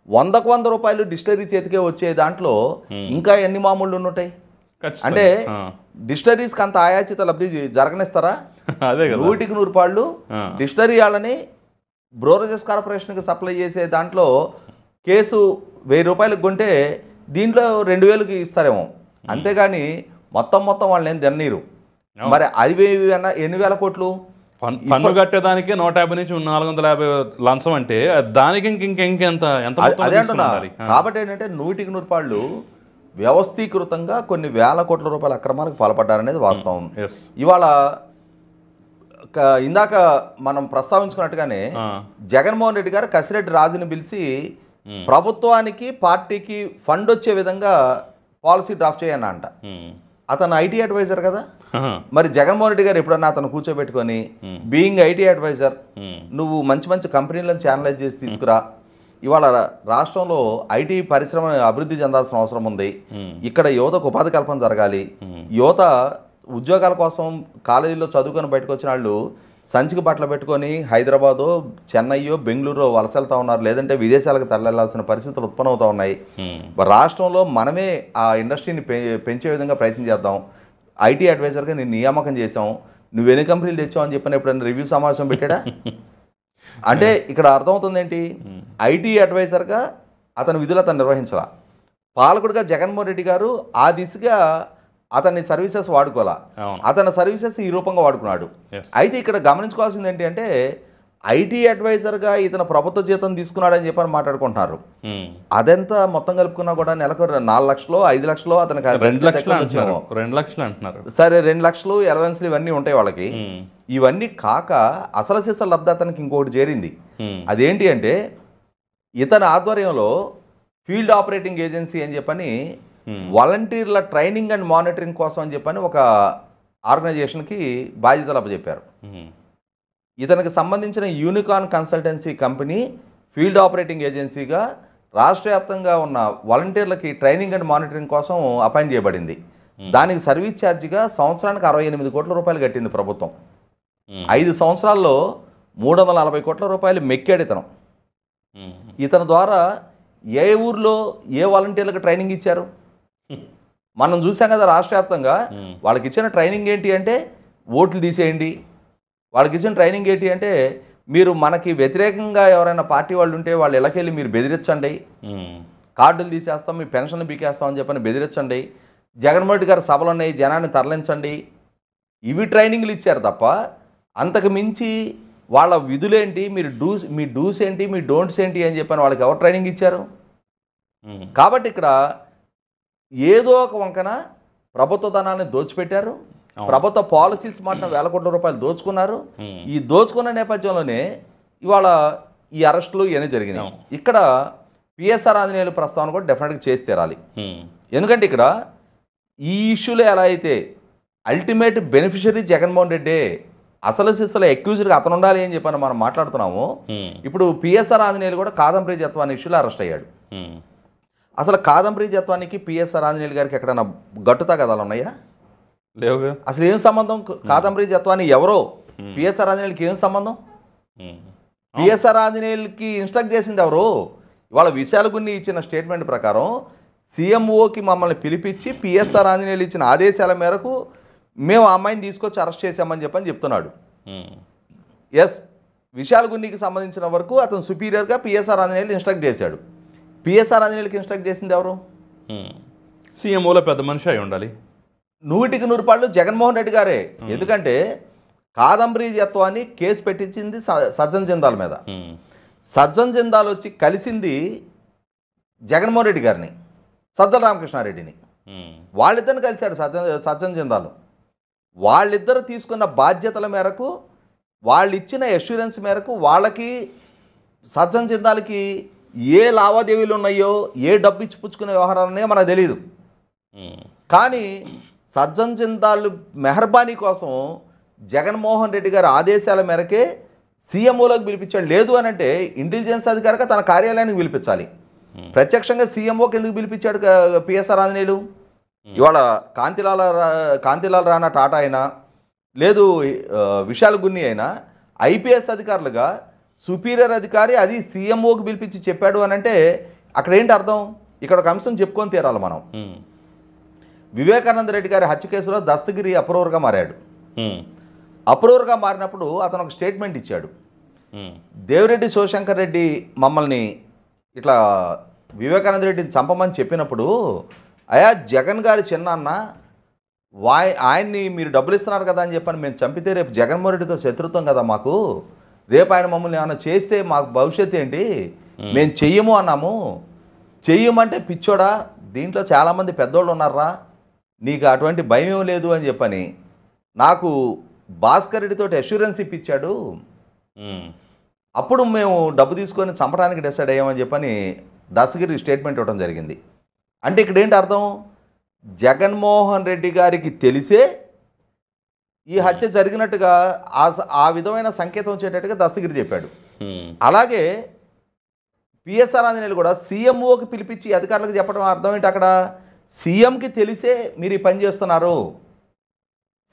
100 రూపాయలు డిస్టరీ చేతికే వచ్చే దాంట్లో ఇంకా ఎన్ని మామూళ్ళు ఉంటాయి? అంటే డిస్టరీస్కి అంత ఆయాచిత లబ్ధి జరగనిస్తారా? 100కి 100 రూపాయలు డిస్టరీ వాళ్ళని బ్రోరేజెస్ కార్పొరేషన్కి సప్లై చేసే దాంట్లో కేసు 1000 రూపాయలకు కొంటే దీంట్లో 2000కి ఇస్తారేమో, అంతేగాని మొత్తం వాళ్ళని ఏం తిన్నీరు. మరి అది ఎన్ని వేల కోట్లు పన్ను కట్టేదానికి 150 నుంచి 450 లంచం అంటే దానికి ఇంకెంత అదే అంటున్నా. కాబట్టి ఏంటంటే 100కి 100 రూపాయలు వ్యవస్థీకృతంగా కొన్ని వేల కోట్ల రూపాయల అక్రమాలకు పాల్పడ్డారనేది వాస్తవం. ఇవాళ ఇందాక మనం ప్రస్తావించుకున్నట్టుగానే ఆ, జగన్మోహన్ రెడ్డి గారు కసిరెడ్డి రాజుని పిలిచి ప్రభుత్వానికి పార్టీకి ఫండ్ వచ్చే విధంగా పాలసీ డ్రాఫ్ట్ చేయన్న అంట. అతను ఐటీ అడ్వైజర్ కదా, మరి జగన్మోహన్ రెడ్డి గారు ఎప్పుడన్నా అతను కూర్చోబెట్టుకొని బీయింగ్ ఐటీ అడ్వైజర్ నువ్వు మంచి మంచి కంపెనీలను ఛానలైజ్ చేసి తీసుకురా, ఇవాళ రాష్ట్రంలో ఐటీ పరిశ్రమ అభివృద్ధి చెందాల్సిన అవసరం ఉంది, ఇక్కడ యువతకు ఉపాధి కల్పన జరగాలి, యువత ఉద్యోగాల కోసం కాలేజీలో చదువుకొని బయటకు వచ్చిన వాళ్ళు సంచికి బట్టలు పెట్టుకొని హైదరాబాదో చెన్నైయో బెంగళూరు వలస వెళ్తా ఉన్నారు, లేదంటే విదేశాలకు తరలించాల్సిన పరిస్థితులు ఉత్పన్నమవుతా ఉన్నాయి. రాష్ట్రంలో మనమే ఆ ఇండస్ట్రీని పెంచే విధంగా ప్రయత్నం చేద్దాం. ఐటీ అడ్వైజర్గా నేను నియామకం చేసాం, నువ్వు ఎన్ని కంపెనీలు తెచ్చావు అని చెప్పిన ఎప్పుడైనా రివ్యూ సమావేశం పెట్టాడా? అంటే ఇక్కడ అర్థమవుతుంది ఏంటి, ఐటీ అడ్వైజర్గా అతని విధులు అతను నిర్వహించాల, పాలకుడిగా జగన్మోహన్ రెడ్డి గారు ఆ దిశగా అతని సర్వీసెస్ వాడుకోవాలా, అతని సర్వీసెస్ ఈ రూపంగా వాడుకున్నాడు. అయితే ఇక్కడ గమనించుకోవాల్సింది ఏంటి అంటే ఐటీ అడ్వైజర్గా ఇతను ప్రభుత్వ జీతం తీసుకున్నాడని చెప్పని మాట్లాడుకుంటున్నారు. అదంతా మొత్తం కలుపుకున్నా కూడా నెలకు 4 లక్షలు 5 లక్షలు అతనికి 2 లక్షలు అంటున్నారు. సరే 2 లక్షలు ఎలవెన్స్లు ఇవన్నీ ఉంటాయి వాళ్ళకి. ఇవన్నీ కాక అసలు సిసల లబ్ధ అతనికి ఇంకొకటి చేరింది. అదేంటి అంటే ఇతని ఆధ్వర్యంలో ఫీల్డ్ ఆపరేటింగ్ ఏజెన్సీ అని చెప్పని వాలంటీర్ల ట్రైనింగ్ అండ్ మానిటరింగ్ కోసం అని చెప్పని ఒక ఆర్గనైజేషన్కి బాధ్యతలు అప్పచెప్పారు. ఇతనికి సంబంధించిన Unicon consultancy company field operating ఏజెన్సీగా రాష్ట్ర వ్యాప్తంగా ఉన్న వాలంటీర్లకి ట్రైనింగ్ అండ్ మానిటరింగ్ కోసం అపాయింట్ చేయబడింది. దానికి సర్వీస్ ఛార్జిగా సంవత్సరానికి 68 కోట్ల రూపాయలు కట్టింది ప్రభుత్వం. 5 సంవత్సరాల్లో 340 కోట్ల రూపాయలు మెక్కాడు ఇతను. ఇతని ద్వారా ఏ ఊర్లో ఏ వాలంటీర్లకు ట్రైనింగ్ ఇచ్చారు మనం చూసాం కదా. రాష్ట్ర వ్యాప్తంగా వాళ్ళకి ఇచ్చిన ట్రైనింగ్ ఏంటి అంటే ఓట్లు తీసేయండి, వాళ్ళకి ఇచ్చిన ట్రైనింగ్ ఏంటి అంటే మీరు మనకి వ్యతిరేకంగా ఎవరైనా పార్టీ వాళ్ళు ఉంటే వాళ్ళు ఇళ్ళకెళ్ళి మీరు బెదిరించండి, కార్డులు తీసేస్తాం, మీ పెన్షన్లు బీకేస్తామని చెప్పని బెదిరించండి, జగన్మోహన్ రెడ్డి గారి సభలు ఉన్నాయి జనాన్ని తరలించండి, ఇవి ట్రైనింగ్లు ఇచ్చారు తప్ప అంతకు మించి వాళ్ళ విధులేంటి, మీ డూస్ ఏంటి, మీ డోంట్స్ ఏంటి అని చెప్పని వాళ్ళకి ఎవరు ట్రైనింగ్ ఇచ్చారు? కాబట్టి ఇక్కడ ఏదో ఒక వంకన ప్రభుత్వ ధనాన్ని దోచిపెట్టారు, ప్రభుత్వ పాలసీస్ మాట 1,000 కోట్ల రూపాయలు దోచుకున్నారు. ఈ దోచుకున్న నేపథ్యంలోనే ఇవాళ ఈ అరెస్టులు ఇవన్నీ జరిగినాయి. ఇక్కడ పిఎస్ఆర్ ఆంజనేయులు ప్రస్తావన కూడా డెఫినెట్గా చేసి తీరాలి. ఎందుకంటే ఇక్కడ ఈ ఇష్యూలో ఎలా అయితే అల్టిమేట్ బెనిఫిషరీ జగన్మోహన్ రెడ్డి, అసలు సిసలు అక్యూజ్డ్గా అతను ఉండాలి అని చెప్పని మనం మాట్లాడుతున్నాము. ఇప్పుడు పిఎస్ఆర్ ఆంజనేయులు కూడా కాదంబరి జత్వా అనే ఇష్యూలో అరెస్ట్ అయ్యాడు. అసలు కాదంబరి జత్వానికి పిఎస్ఆర్ ఆంజనేయులు గారికి ఎక్కడైనా గట్టుతా కథలు ఉన్నాయా? లేవుగా. అసలు ఏం సంబంధం? కాదంబరి జత్వాని ఎవరో పిఎస్ఆర్ ఆంజనేయులకి ఏం సంబంధం? పిఎస్ఆర్ ఆంజనేయులకి ఇన్స్ట్రక్ట్ చేసింది ఎవరు? ఇవాళ విశాల గున్ని ఇచ్చిన స్టేట్మెంట్ ప్రకారం సీఎంఓకి మమ్మల్ని పిలిపించి పిఎస్ఆర్ ఆంజనేయులు ఇచ్చిన ఆదేశాల మేరకు మేము ఆ అమ్మాయిని తీసుకొచ్చి అరెస్ట్ చేశామని చెప్పని చెప్తున్నాడు. ఎస్, విశాల గున్నికి సంబంధించిన వరకు అతను సుపీరియర్గా పిఎస్ఆర్ ఆంజనేయులు ఇన్స్ట్రక్ట్ చేశాడు. పిఎస్ఆర్ ఆంజనేయులకి ఇన్స్ట్రక్ట్ చేసింది ఎవరు? సీఎంఓలో పెద్ద మనిషి అయి ఉండాలి. 100కి 100 పాళ్ళు జగన్మోహన్ రెడ్డి గారే. ఎందుకంటే కాదంబరి జత్వాన్ని కేసు పెట్టించింది సజ్జన్ జిందాల్ మీద. సజ్జన్ జిందాల్ వచ్చి కలిసింది జగన్మోహన్ రెడ్డి గారిని, సజ్జల రామకృష్ణారెడ్డిని. వాళ్ళిద్దరిని కలిశాడు సజ్జన్ జిందాల్. వాళ్ళిద్దరు తీసుకున్న బాధ్యతల మేరకు, వాళ్ళు ఇచ్చిన అష్యూరెన్స్ మేరకు వాళ్ళకి సజ్జన్ జిందాల్కి ఏ లావాదేవీలు ఉన్నాయో, ఏ డబ్బు ఇచ్చి పుచ్చుకునే వ్యవహారాలు ఉన్నాయో మనకు తెలియదు. కానీ సజ్జన్ జిందాల్ మెహర్బానీ కోసం జగన్మోహన్ రెడ్డి గారి ఆదేశాల మేరకే సీఎంఓలోకి పిలిపించాడు. లేదు అని అంటే ఇంటెలిజెన్స్ అధికారిగా తన కార్యాలయానికి పిలిపించాలి. ప్రత్యక్షంగా సీఎంఓకి ఎందుకు పిలిపించాడు పిఎస్ఆర్ ఆంజనేయులు? ఇవాళ కాంతిలాల్ రాణా టాటా అయినా, లేదు విశాల్ గున్ని అయినా ఐపీఎస్ అధికారులుగా సుపీరియర్ అధికారి అది సీఎంఓకి పిలిపించి చెప్పాడు అని అంటే అక్కడ ఏంటి అర్థం? ఇక్కడ ఒక అంశం చెప్పుకొని తీరాలి మనం. వివేకానంద రెడ్డి గారి హత్య కేసులో దస్తగిరి అప్రూవర్గా మారాడు. అప్రూవర్గా మారినప్పుడు అతను ఒక స్టేట్మెంట్ ఇచ్చాడు. దేవిరెడ్డి శివశంకర్ రెడ్డి మమ్మల్ని ఇట్లా వివేకానంద రెడ్డిని చంపమని చెప్పినప్పుడు, అయా జగన్ గారి చిన్నాన్న ఆయన్ని మీరు డబ్బులు ఇస్తున్నారు కదా అని చెప్పని మేము చంపితే రేపు జగన్మోహన్ రెడ్డితో శత్రుత్వం కదా మాకు, రేపు ఆయన మమ్మల్ని ఏమైనా చేస్తే మాకు భవిష్యత్తు ఏంటి, మేము చెయ్యము అన్నాము. చెయ్యమంటే పిచ్చోడా, దీంట్లో చాలామంది పెద్దోళ్ళు ఉన్నారా, నీకు అటువంటి భయం లేదు అని చెప్పని నాకు భాస్కర్ రెడ్డితో అష్యూరెన్స్ ఇప్పించాడు, ఉమ్, అప్పుడు మేము డబ్బు తీసుకొని చంపడానికి డిసైడ్ అయ్యామని చెప్పని దస్తగిరి స్టేట్మెంట్ ఇవ్వడం జరిగింది. అంటే ఇక్కడ ఏంటి అర్థం? జగన్మోహన్ రెడ్డి గారికి తెలిసే ఈ హత్య జరిగినట్టుగా ఆ విధమైన సంకేతం వచ్చేటట్టుగా దస్తగిరి చెప్పాడు. ఉమ్, అలాగే పిఎస్ఆర్ ఆంజనేయులు కూడా సీఎంఓకి పిలిపించి అధికారులకు చెప్పడం అర్థం ఏంటి? అక్కడ సీఎంకి తెలిసే మీరు ఈ పని చేస్తున్నారు,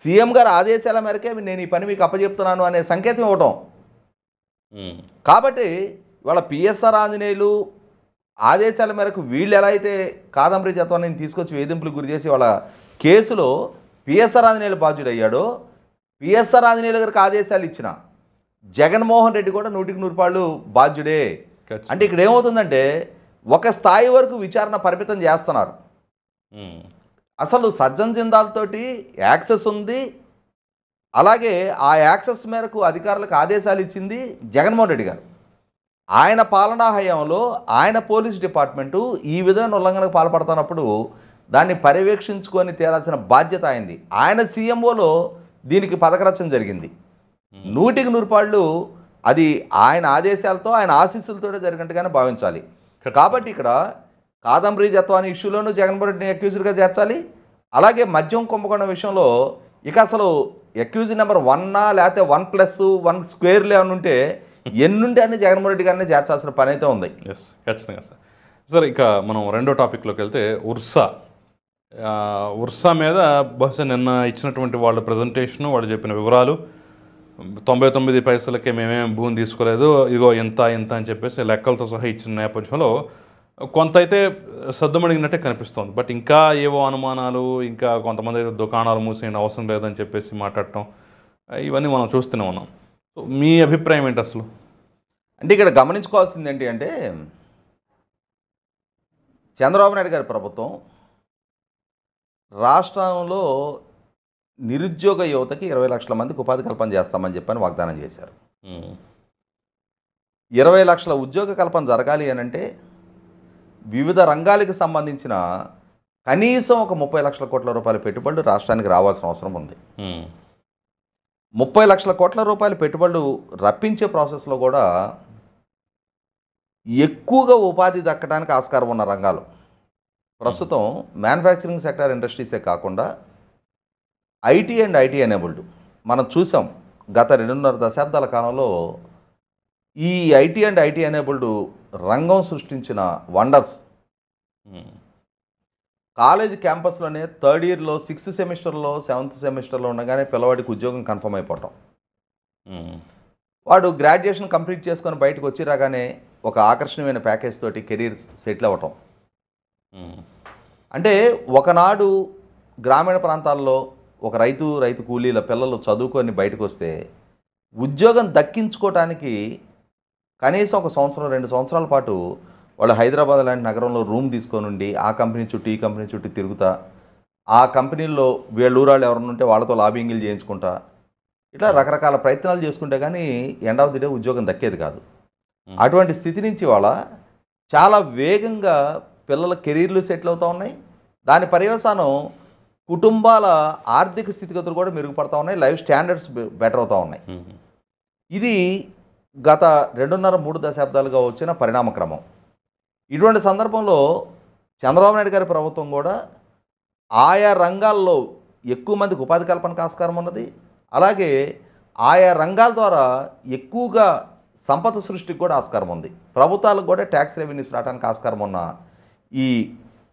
సీఎం గారి ఆదేశాల మేరకే నేను ఈ పని మీకు అప్పచెప్తున్నాను అనే సంకేతం ఇవ్వటం. ఉమ్, కాబట్టి ఇవాళ పిఎస్ఆర్ ఆంజనేయులు ఆదేశాల మేరకు వీళ్ళు ఎలా అయితే కాదంబరి జత్వాన్ని తీసుకొచ్చి వేధింపులకు గురి చేసి వాళ్ళ కేసులో పిఎస్ఆర్ ఆంజనేయులు బాధ్యుడయ్యాడో, పిఎస్ఆర్ ఆంజనేయులు గారికి ఆదేశాలు ఇచ్చిన జగన్మోహన్ రెడ్డి కూడా 100% బాధ్యుడే. ఖచ్చితంగా. అంటే ఇక్కడ ఏమవుతుందంటే ఒక స్థాయి వరకు విచారణ పరిమితం చేస్తున్నారు. ఉమ్, అసలు సజ్జన్ జిందాల్తోటి యాక్సెస్ ఉంది, అలాగే ఆ యాక్సెస్ మేరకు అధికారులకు ఆదేశాలు ఇచ్చింది జగన్మోహన్ రెడ్డి గారు. ఆయన పాలనా హయాంలో ఆయన పోలీస్ డిపార్ట్మెంటు ఈ విధమైన ఉల్లంఘనకు పాల్పడుతున్నప్పుడు దాన్ని పర్యవేక్షించుకొని తీరాల్సిన బాధ్యత అయింది. ఆయన సీఎంఓలో దీనికి పథకరచన జరిగింది. 100% అది ఆయన ఆదేశాలతో ఆయన ఆశీస్సులతో జరిగినట్టుగానే భావించాలి. కాబట్టి ఇక్కడ కాదంబరి జత్వాని ఇష్యూలోనూ జగన్మోహన్ రెడ్డిని అక్యూజ్డ్గా చేర్చాలి. అలాగే మద్యం కుంభకోణం విషయంలో ఇక అసలు అక్యూజ్ నెంబర్ 1 లేకపోతే 1+1² ఏమైనా ఉంటే ఎన్నుంటే అన్ని జగన్మోహన్ రెడ్డి గారిని చేర్చాల్సిన పని అయితే ఉంది. ఎస్, ఖచ్చితంగా సార్. సార్ ఇక మనం రెండో టాపిక్లోకి వెళ్తే ఉర్సా మీద బహుశా నిన్న ఇచ్చినటువంటి వాళ్ళ ప్రజెంటేషను, వాళ్ళు చెప్పిన వివరాలు 99 పైసలకే మేమేం భూమి తీసుకోలేదు, ఇదిగో ఎంత అని చెప్పేసి లెక్కలతో సహా ఇచ్చిన నేపథ్యంలో కొంత అయితే సద్దుమడిగినట్టే కనిపిస్తోంది. బట్ ఇంకా ఏవో అనుమానాలు, ఇంకా కొంతమంది అయితే దుకాణాలు మూసేయండి అవసరం లేదని చెప్పేసి మాట్లాడటం, ఇవన్నీ మనం చూస్తూనే ఉన్నాం. సో మీ అభిప్రాయం ఏంటి అసలు? అంటే ఇక్కడ గమనించుకోవాల్సింది ఏంటి అంటే చంద్రబాబు నాయుడు గారి ప్రభుత్వం రాష్ట్రంలో నిరుద్యోగ యువతకి 20 లక్షల మందికి ఉపాధి కల్పన చేస్తామని చెప్పని వాగ్దానం చేశారు. 20 లక్షల ఉద్యోగ కల్పన జరగాలి అని అంటే వివిధ రంగాలకు సంబంధించిన కనీసం ఒక 30 లక్షల కోట్ల రూపాయల పెట్టుబడులు రాష్ట్రానికి రావాల్సిన అవసరం ఉంది. 30 లక్షల కోట్ల రూపాయల పెట్టుబడులు రప్పించే ప్రాసెస్లో కూడా ఎక్కువగా ఉపాధి దక్కడానికి ఆస్కారం ఉన్న రంగాలు ప్రస్తుతం మ్యానుఫ్యాక్చరింగ్ సెక్టార్ ఇండస్ట్రీసే కాకుండా ఐటీ అండ్ ఐటీ ఎనేబుల్డ్. మనం చూసాం గత 2.5 దశాబ్దాల కాలంలో ఈ ఐటీ అండ్ ఐటీ ఎనేబుల్డ్ రంగం సృష్టించిన వండర్స్. కాలేజ్ క్యాంపస్లోనే 3rd ఇయర్లో 6th సెమిస్టర్లో 7th సెమిస్టర్లో ఉండగానే పిల్లవాడికి ఉద్యోగం కన్ఫర్మ్ అయిపోవటం, వాడు గ్రాడ్యుయేషన్ కంప్లీట్ చేసుకొని బయటకు వచ్చి రాగానే ఒక ఆకర్షణీయమైన ప్యాకేజ్ తోటి కెరీర్ సెటిల్ అవ్వటం. అంటే ఒకనాడు గ్రామీణ ప్రాంతాల్లో ఒక రైతు కూలీల పిల్లలు చదువుకొని బయటకు వస్తే ఉద్యోగం దక్కించుకోవటానికి కనీసం 1 సంవత్సరం 2 సంవత్సరాల పాటు వాళ్ళు హైదరాబాద్ లాంటి నగరంలో రూమ్ తీసుకొని ఉండి ఆ కంపెనీ చుట్టూ ఈ కంపెనీ చుట్టూ తిరుగుతా, ఆ కంపెనీల్లో వీళ్ళూరాళ్ళు ఎవరైనా ఉంటే వాళ్ళతో లాబింగ్లు చేయించుకుంటా, ఇట్లా రకరకాల ప్రయత్నాలు చేసుకుంటే కానీ ఎండ్ ఆఫ్ ది డే ఉద్యోగం దక్కేది కాదు. అటువంటి స్థితి నుంచి వాళ్ళ చాలా వేగంగా పిల్లల కెరీర్లు సెటిల్ అవుతూ ఉన్నాయి. దాని పర్యవసానం కుటుంబాల ఆర్థిక స్థితిగతులు కూడా మెరుగుపడతా ఉన్నాయి, లైఫ్ స్టాండర్డ్స్ బెటర్ అవుతూ ఉన్నాయి. ఇది గత 2.5-3 దశాబ్దాలుగా వచ్చిన పరిణామక్రమం. ఇటువంటి సందర్భంలో చంద్రబాబు నాయుడు గారి ప్రభుత్వం కూడా ఆయా రంగాల్లో ఎక్కువ మందికి ఉపాధి కల్పనకు ఆస్కారం ఉన్నది, అలాగే ఆయా రంగాల ద్వారా ఎక్కువగా సంపద సృష్టికి కూడా ఆస్కారం ఉంది. ప్రభుత్వాలకు కూడా ట్యాక్స్ రెవెన్యూస్ రావడానికి ఆస్కారం ఉన్న ఈ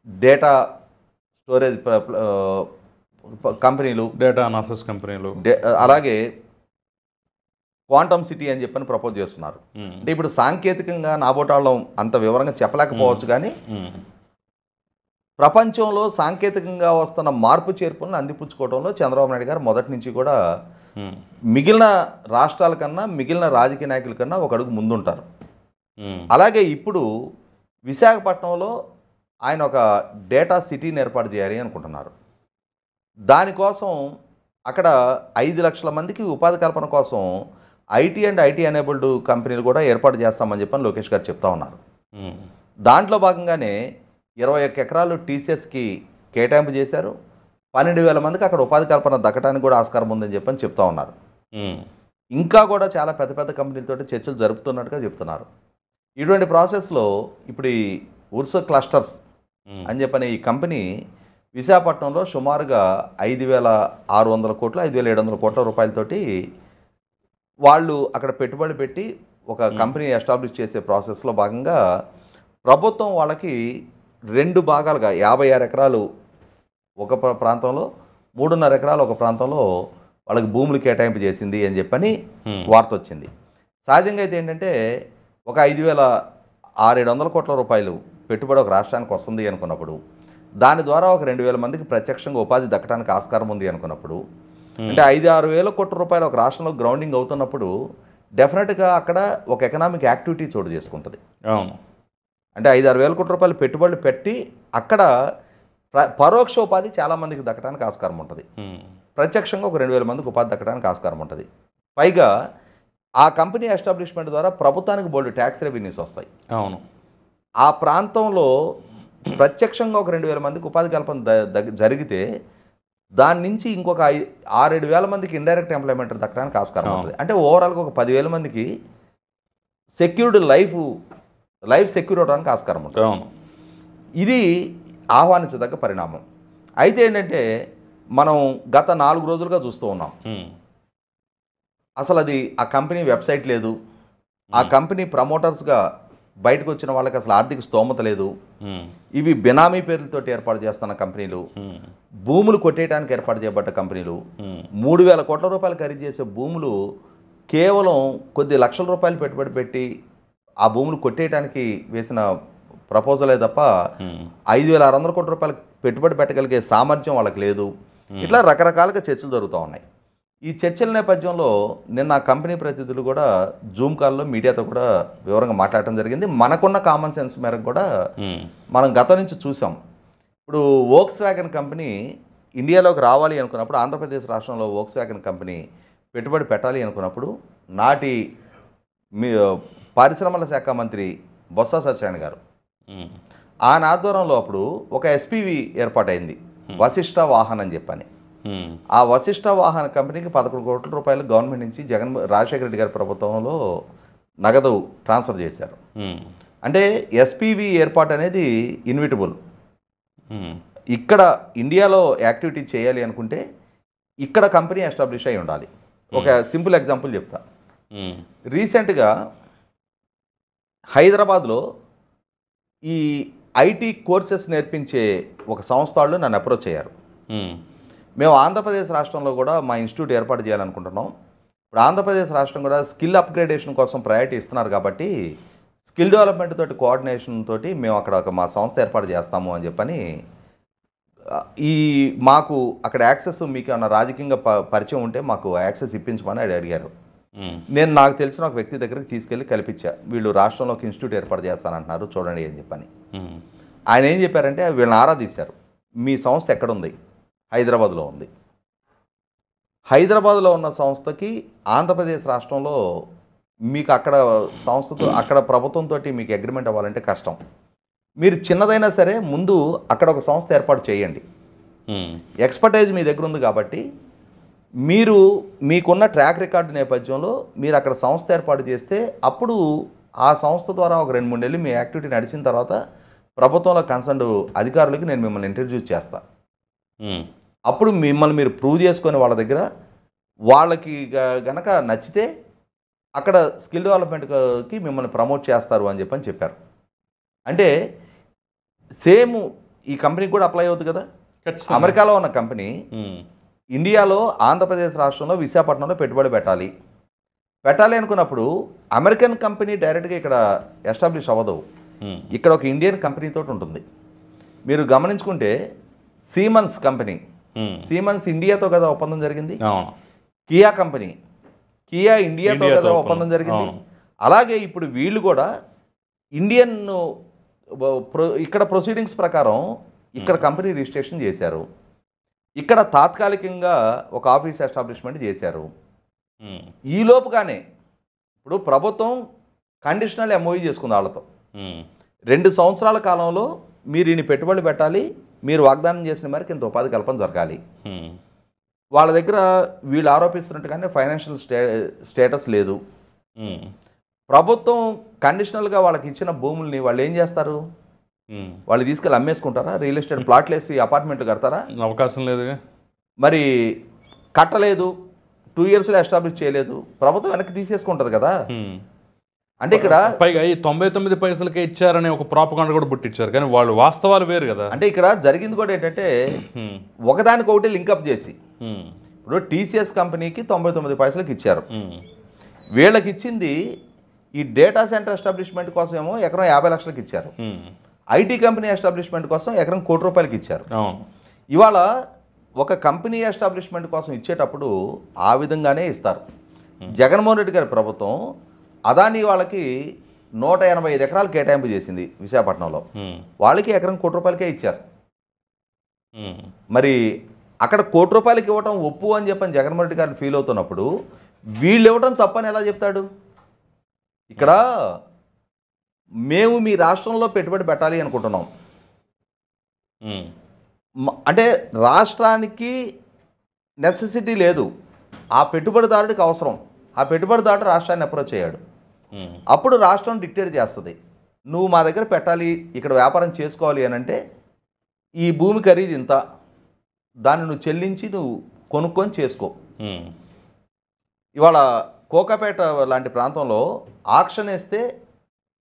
డేటా స్టోరేజ్ కంపెనీలు, డేటా అనాలిసిస్ కంపెనీలు, అలాగే క్వాంటమ్ సిటీ అని చెప్పని ప్రపోజ్ చేస్తున్నారు. అంటే ఇప్పుడు సాంకేతికంగా నాబోటాళ్ళం అంత వివరంగా చెప్పలేకపోవచ్చు, కానీ ప్రపంచంలో సాంకేతికంగా వస్తున్న మార్పు చేర్పులను అందిపుచ్చుకోవడంలో చంద్రబాబు నాయుడు గారు మొదటి నుంచి కూడా మిగిలిన రాష్ట్రాల కన్నా మిగిలిన రాజకీయ నాయకుల కన్నా ఒక అడుగు ముందుంటారు. అలాగే ఇప్పుడు విశాఖపట్నంలో ఆయన ఒక డేటా సిటీని ఏర్పాటు చేయాలి అనుకుంటున్నారు. దానికోసం అక్కడ 5 లక్షల మందికి ఉపాధి కల్పన కోసం ఐటీ అండ్ ఐటీ ఎనేబుల్డ్ కంపెనీలు కూడా ఏర్పాటు చేస్తామని చెప్పని లోకేష్ గారు చెప్తా ఉన్నారు. దాంట్లో భాగంగానే 21 ఎకరాలు టీసీఎస్కి కేటాయింపు చేశారు. 12,000 మందికి అక్కడ ఉపాధి కల్పన దక్కడానికి కూడా ఆస్కారం ఉందని చెప్పని చెప్తా ఉన్నారు. ఇంకా కూడా చాలా పెద్ద పెద్ద కంపెనీలతోటి చర్చలు జరుపుతున్నట్టుగా చెప్తున్నారు. ఇటువంటి ప్రాసెస్లో ఇప్పుడు ఈ ఉర్సో క్లస్టర్స్ అని చెప్పని ఈ కంపెనీ విశాఖపట్నంలో సుమారుగా 5,600 కోట్లు 5,700 కోట్ల రూపాయలతోటి వాళ్ళు అక్కడ పెట్టుబడి పెట్టి ఒక కంపెనీ ఎస్టాబ్లిష్ చేసే ప్రాసెస్లో భాగంగా ప్రభుత్వం వాళ్ళకి 2 భాగాలుగా 56 ఎకరాలు ఒక ప్రాంతంలో 3.5 ఎకరాలు ఒక ప్రాంతంలో వాళ్ళకి భూములు కేటాయింపు చేసింది అని చెప్పని వార్త వచ్చింది. సహజంగా అయితే ఏంటంటే ఒక 5,600 కోట్ల రూపాయలు పెట్టుబడి ఒక రాష్ట్రానికి వస్తుంది అనుకున్నప్పుడు దాని ద్వారా ఒక 2,000 మందికి ప్రత్యక్షంగా ఉపాధి దక్కడానికి ఆస్కారం ఉంది అనుకున్నప్పుడు అంటే 5-6 వేల కోట్ల రూపాయలు ఒక రాష్ట్రంలో గ్రౌండింగ్ అవుతున్నప్పుడు డెఫినెట్గా అక్కడ ఒక ఎకనామిక్ యాక్టివిటీ చోటు చేసుకుంటుంది. అంటే 5-6 వేల కోట్ల రూపాయలు పెట్టుబడులు పెట్టి అక్కడ పరోక్ష ఉపాధి చాలామందికి దక్కడానికి ఆస్కారం ఉంటుంది. ప్రత్యక్షంగా ఒక 2,000 మందికి ఉపాధి దక్కడానికి ఆస్కారం ఉంటుంది. పైగా ఆ కంపెనీ ఎస్టాబ్లిష్మెంట్ ద్వారా ప్రభుత్వానికి బోల్డ్ ట్యాక్స్ రెవెన్యూస్ వస్తాయి. అవును. ఆ ప్రాంతంలో ప్రత్యక్షంగా ఒక 2,000 మందికి ఉపాధి కల్పన జరిగితే దాని నుంచి ఇంకొక 6-7 వేల మందికి ఇండైరెక్ట్ ఎంప్లాయ్మెంట్ దక్కడానికి ఆస్కారం ఉంటుంది. అంటే ఓవరాల్గా ఒక 10,000 మందికి సెక్యూర్డ్ లైఫ్ సెక్యూర్ అవడానికి ఆస్కారం ఉంటుంది. ఇది ఆహ్వానించదగ్గ పరిణామం. అయితే ఏంటంటే మనం గత 4 రోజులుగా చూస్తూ ఉన్నాం. అసలు అది ఆ కంపెనీ వెబ్సైట్ లేదు, ఆ కంపెనీ ప్రమోటర్స్గా బయటకు వచ్చిన వాళ్ళకి అసలు ఆర్థిక స్తోమత లేదు. ఇవి బినామీ పేర్లతో ఏర్పాటు చేస్తున్న కంపెనీలు, భూములు కొట్టేయడానికి ఏర్పాటు చేయబడ్డ కంపెనీలు, 3,000 కోట్ల రూపాయలు ఖరీదు చేసే భూములు కేవలం కొద్ది లక్షల రూపాయలు పెట్టుబడి పెట్టి ఆ భూములు కొట్టేయడానికి వేసిన ప్రపోజలే తప్ప 5,600 కోట్ల రూపాయలు పెట్టుబడి పెట్టగలిగే సామర్థ్యం వాళ్ళకి లేదు. ఇట్లా రకరకాలుగా చర్చలు జరుగుతూ ఉన్నాయి. ఈ చర్చల నేపథ్యంలో నిన్న కంపెనీ ప్రతినిధులు కూడా జూమ్ కాల్లో మీడియాతో కూడా వివరంగా మాట్లాడటం జరిగింది. మనకున్న కామన్ సెన్స్ మేరకు కూడా మనం గతం నుంచి చూసాం. ఇప్పుడు వోక్స్ వ్యాగన్ కంపెనీ ఇండియాలోకి రావాలి అనుకున్నప్పుడు, ఆంధ్రప్రదేశ్ రాష్ట్రంలో వోక్స్ వ్యాగన్ కంపెనీ పెట్టుబడి పెట్టాలి అనుకున్నప్పుడు నాటి పరిశ్రమల శాఖ మంత్రి బొత్స సత్యనారాయణ గారు ఆయన ఆధ్వర్యంలో అప్పుడు ఒక ఎస్పీవి ఏర్పాటైంది, వశిష్ఠ వాహన్ అని చెప్పని. ఆ వశిష్ఠ వాహన కంపెనీకి 11 కోట్ల రూపాయలు గవర్నమెంట్ నుంచి రాజశేఖర రెడ్డి గారి ప్రభుత్వంలో నగదు ట్రాన్స్ఫర్ చేశారు. అంటే ఎస్పీవి ఏర్పాటు అనేది ఇన్విటబుల్. ఇక్కడ ఇండియాలో యాక్టివిటీ చేయాలి అనుకుంటే ఇక్కడ కంపెనీ ఎస్టాబ్లిష్ అయి ఉండాలి. ఒక సింపుల్ ఎగ్జాంపుల్ చెప్తా. రీసెంట్గా హైదరాబాద్లో ఈ ఐటీ కోర్సెస్ నేర్పించే ఒక సంస్థ వాళ్ళు నన్ను అప్రోచ్ అయ్యారు. మేము ఆంధ్రప్రదేశ్ రాష్ట్రంలో కూడా మా ఇన్స్టిట్యూట్ ఏర్పాటు చేయాలనుకుంటున్నాం. ఇప్పుడు ఆంధ్రప్రదేశ్ రాష్ట్రం కూడా స్కిల్ అప్గ్రేడేషన్ కోసం ప్రయారిటీ ఇస్తున్నారు కాబట్టి స్కిల్ డెవలప్మెంట్ తోటి కోఆర్డినేషన్ తోటి మేము అక్కడ మా సంస్థ ఏర్పాటు చేస్తాము అని చెప్పని మాకు అక్కడ యాక్సెస్ మీకు ఏమన్నా రాజకీయంగా పరిచయం ఉంటే మాకు యాక్సెస్ ఇప్పించమని అడిగారు. నేను నాకు తెలిసిన ఒక వ్యక్తి దగ్గరికి తీసుకెళ్ళి కల్పించా. వీళ్ళు రాష్ట్రంలోకి ఇన్స్టిట్యూట్ ఏర్పాటు చేస్తానంటున్నారు, చూడండి అని చెప్పని. ఆయన ఏం చెప్పారంటే వీళ్ళని ఆరాధిస్తారు. మీ సంస్థ ఎక్కడుంది? హైదరాబాద్లో ఉంది. హైదరాబాద్లో ఉన్న సంస్థకి ఆంధ్రప్రదేశ్ రాష్ట్రంలో మీకు అక్కడ సంస్థతో అక్కడ ప్రభుత్వంతో మీకు అగ్రిమెంట్ అవ్వాలంటే కష్టం. మీరు చిన్నదైనా సరే ముందు అక్కడ ఒక సంస్థ ఏర్పాటు చేయండి. ఎక్స్పర్టైజ్ మీ దగ్గర ఉంది కాబట్టి మీకున్న ట్రాక్ రికార్డు నేపథ్యంలో మీరు అక్కడ సంస్థ ఏర్పాటు చేస్తే అప్పుడు ఆ సంస్థ ద్వారా ఒక 2-3 నెలలు మీ యాక్టివిటీ నడిచిన తర్వాత ప్రభుత్వంలో కన్సర్న్ అధికారులకి నేను మిమ్మల్ని ఇంట్రడ్యూస్ చేస్తాను. అప్పుడు మిమ్మల్ని మీరు ప్రూవ్ చేసుకొని వాళ్ళ దగ్గర వాళ్ళకి గనక నచ్చితే అక్కడ స్కిల్ డెవలప్మెంట్కి మిమ్మల్ని ప్రమోట్ చేస్తారు అని చెప్పారు. అంటే సేమ్ ఈ కంపెనీకి కూడా అప్లై అవుతుంది కదా. అమెరికాలో ఉన్న కంపెనీ ఇండియాలో ఆంధ్రప్రదేశ్ రాష్ట్రంలో విశాఖపట్నంలో పెట్టుబడి పెట్టాలి అనుకున్నప్పుడు అమెరికన్ కంపెనీ డైరెక్ట్గా ఇక్కడ ఎస్టాబ్లిష్ అవ్వదు. ఇక్కడ ఒక ఇండియన్ కంపెనీతో ఉంటుంది. మీరు గమనించుకుంటే సీమన్స్ కంపెనీ, సీమన్స్ ఇండియాతో కదా ఒప్పందం జరిగింది. కియా కంపెనీ, కియా ఇండియాతో కదా ఒప్పందం జరిగింది. అలాగే ఇప్పుడు వీళ్ళు కూడా ఇండియన్ ఇక్కడ ప్రొసీడింగ్స్ ప్రకారం ఇక్కడ కంపెనీ రిజిస్ట్రేషన్ చేశారు. ఇక్కడ తాత్కాలికంగా ఒక ఆఫీస్ ఎస్టాబ్లిష్మెంట్ చేశారు. ఈలోపుగానే ఇప్పుడు ప్రభుత్వం కండిషనల్ ఎంఓయూ చేసుకుంది వాళ్ళతో. 2 సంవత్సరాల కాలంలో మీరు ఈయన పెట్టుబడి పెట్టాలి, మీరు వాగ్దానం చేసిన మేరకు ఇంత ఉపాధి కల్పన జరగాలి. వాళ్ళ దగ్గర వీళ్ళు ఆరోపిస్తున్నట్టుగానే ఫైనాన్షియల్ స్టేటస్ లేదు. ప్రభుత్వం కండిషనల్గా వాళ్ళకి ఇచ్చిన భూముల్ని వాళ్ళు ఏం చేస్తారు? వాళ్ళు తీసుకెళ్ళి అమ్మేసుకుంటారా? రియల్ ఎస్టేట్ ప్లాట్లు వేసి అపార్ట్మెంట్లు కడతారా? అవకాశం లేదు. మరి కట్టలేదు, 2 yearsలో ఎస్టాబ్లిష్ చేయలేదు, ప్రభుత్వం వెనక్కి తీసేసుకుంటుంది కదా. అంటే ఇక్కడ పైగా ఈ 99 పైసలకే ఇచ్చారనే ఒక ప్రాపగాండ కూడా పుట్టించారు, కానీ వాళ్ళు వాస్తవాలు వేరు కదా. అంటే ఇక్కడ జరిగింది కూడా ఏంటంటే ఒకదానికొకటి లింకప్ చేసి, ఇప్పుడు టీసీఎస్ కంపెనీకి 99 పైసలకి ఇచ్చారు, వీళ్ళకి ఇచ్చింది ఈ డేటా సెంటర్ ఎస్టాబ్లిష్మెంట్ కోసం ఏమో ఎకరం 50 లక్షలకి ఇచ్చారు, ఐటీ కంపెనీ ఎస్టాబ్లిష్మెంట్ కోసం ఎకరం ₹1 కోటి ఇచ్చారు. ఇవాళ ఒక కంపెనీ ఎస్టాబ్లిష్మెంట్ కోసం ఇచ్చేటప్పుడు ఆ విధంగానే ఇస్తారు. జగన్మోహన్ రెడ్డి గారి ప్రభుత్వం అదానీ వాళ్ళకి 185 ఎకరాలు కేటాయింపు చేసింది విశాఖపట్నంలో, వాళ్ళకి ఎకరం ₹1 ఇచ్చారు. మరి అక్కడ ₹1 ఇవ్వటం ఒప్పు అని చెప్పని జగన్మోహన్ రెడ్డి గారిని ఫీల్ అవుతున్నప్పుడు వీళ్ళు ఇవ్వటం తప్పని ఎలా చెప్తాడు? ఇక్కడ మేము మీ రాష్ట్రంలో పెట్టుబడి పెట్టాలి అనుకుంటున్నాం, అంటే రాష్ట్రానికి నెసెసిటీ లేదు, ఆ పెట్టుబడిదారుడికి అవసరం, ఆ పెట్టుబడిదారుడు రాష్ట్రాన్ని అప్రోచ్ అయ్యాడు, అప్పుడు రాష్ట్రం డిక్టేట్ చేస్తుంది నువ్వు మా దగ్గర పెట్టాలి, ఇక్కడ వ్యాపారం చేసుకోవాలి అని అంటే ఈ భూమి ఖరీదు ఇంత, దాన్ని నువ్వు చెల్లించి నువ్వు కొనుక్కొని చేసుకో. ఇవాళ కోకాపేట లాంటి ప్రాంతంలో ఆక్షన్ వేస్తే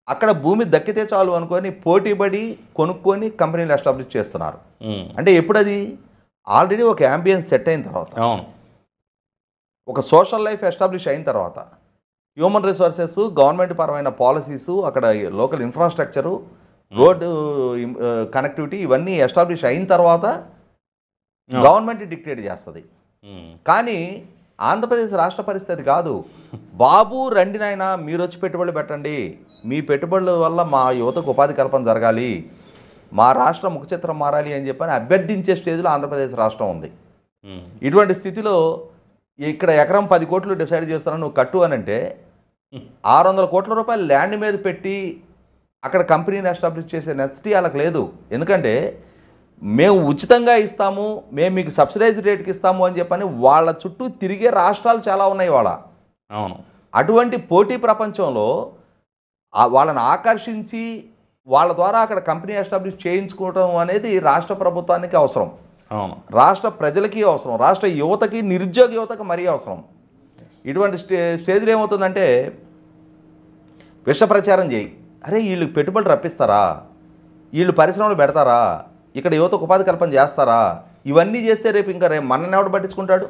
అక్కడ భూమి దక్కితే చాలు అనుకొని పోటీపడి కొనుక్కొని కంపెనీలు ఎస్టాబ్లిష్ చేస్తున్నారు. అంటే ఎప్పుడది ఆల్రెడీ ఒక యాంబియన్స్ సెట్ అయిన తర్వాత, ఒక సోషల్ లైఫ్ ఎస్టాబ్లిష్ అయిన తర్వాత, హ్యూమన్ రిసోర్సెస్, గవర్నమెంట్ పరమైన పాలసీసు, అక్కడ లోకల్ ఇన్ఫ్రాస్ట్రక్చరు, రోడ్డు కనెక్టివిటీ ఇవన్నీ ఎస్టాబ్లిష్ అయిన తర్వాత గవర్నమెంట్ డిక్టేట్ చేస్తుంది. కానీ ఆంధ్రప్రదేశ్ రాష్ట్ర పరిస్థితి కాదు. బాబు రండి నాయన మీరు వచ్చి పెట్టుబడులు పెట్టండి, మీ పెట్టుబడుల వల్ల మా యువతకు ఉపాధి కల్పన జరగాలి, మా రాష్ట్ర ముఖచిత్రం మారాలి అని చెప్పని అభ్యర్థించే స్టేజ్లో ఆంధ్రప్రదేశ్ రాష్ట్రం ఉంది. ఇటువంటి స్థితిలో ఇక్కడ ఎకరం 10 కోట్లు డిసైడ్ చేస్తున్నాను నువ్వు కట్టు అని అంటే 600 కోట్ల రూపాయలు ల్యాండ్ మీద పెట్టి అక్కడ కంపెనీని ఎస్టాబ్లిష్ చేసే నెసిటీ వాళ్ళకి లేదు. ఎందుకంటే మేము ఉచితంగా ఇస్తాము, మేము మీకు సబ్సిడైజ్ రేట్కి ఇస్తాము అని చెప్పని వాళ్ళ చుట్టూ తిరిగే రాష్ట్రాలు చాలా ఉన్నాయి వాళ్ళ. అవును, అటువంటి పోటీ ప్రపంచంలో వాళ్ళని ఆకర్షించి వాళ్ళ ద్వారా అక్కడ కంపెనీ ఎస్టాబ్లిష్ చేయించుకోవడం అనేది రాష్ట్ర ప్రభుత్వానికి అవసరం, అవును, రాష్ట్ర ప్రజలకి అవసరం, రాష్ట్ర యువతకి, నిరుద్యోగ యువతకి మరీ అవసరం. ఇటువంటి స్టేజ్లో ఏమవుతుందంటే విష ప్రచారం చేయి, అరే వీళ్ళు పెట్టుబడులు రప్పిస్తారా, వీళ్ళు పరిశ్రమలు పెడతారా, ఇక్కడ యువతకు ఉపాధి కల్పన చేస్తారా, ఇవన్నీ చేస్తే రేపు మనల్ని ఎవడు పట్టించుకుంటాడు?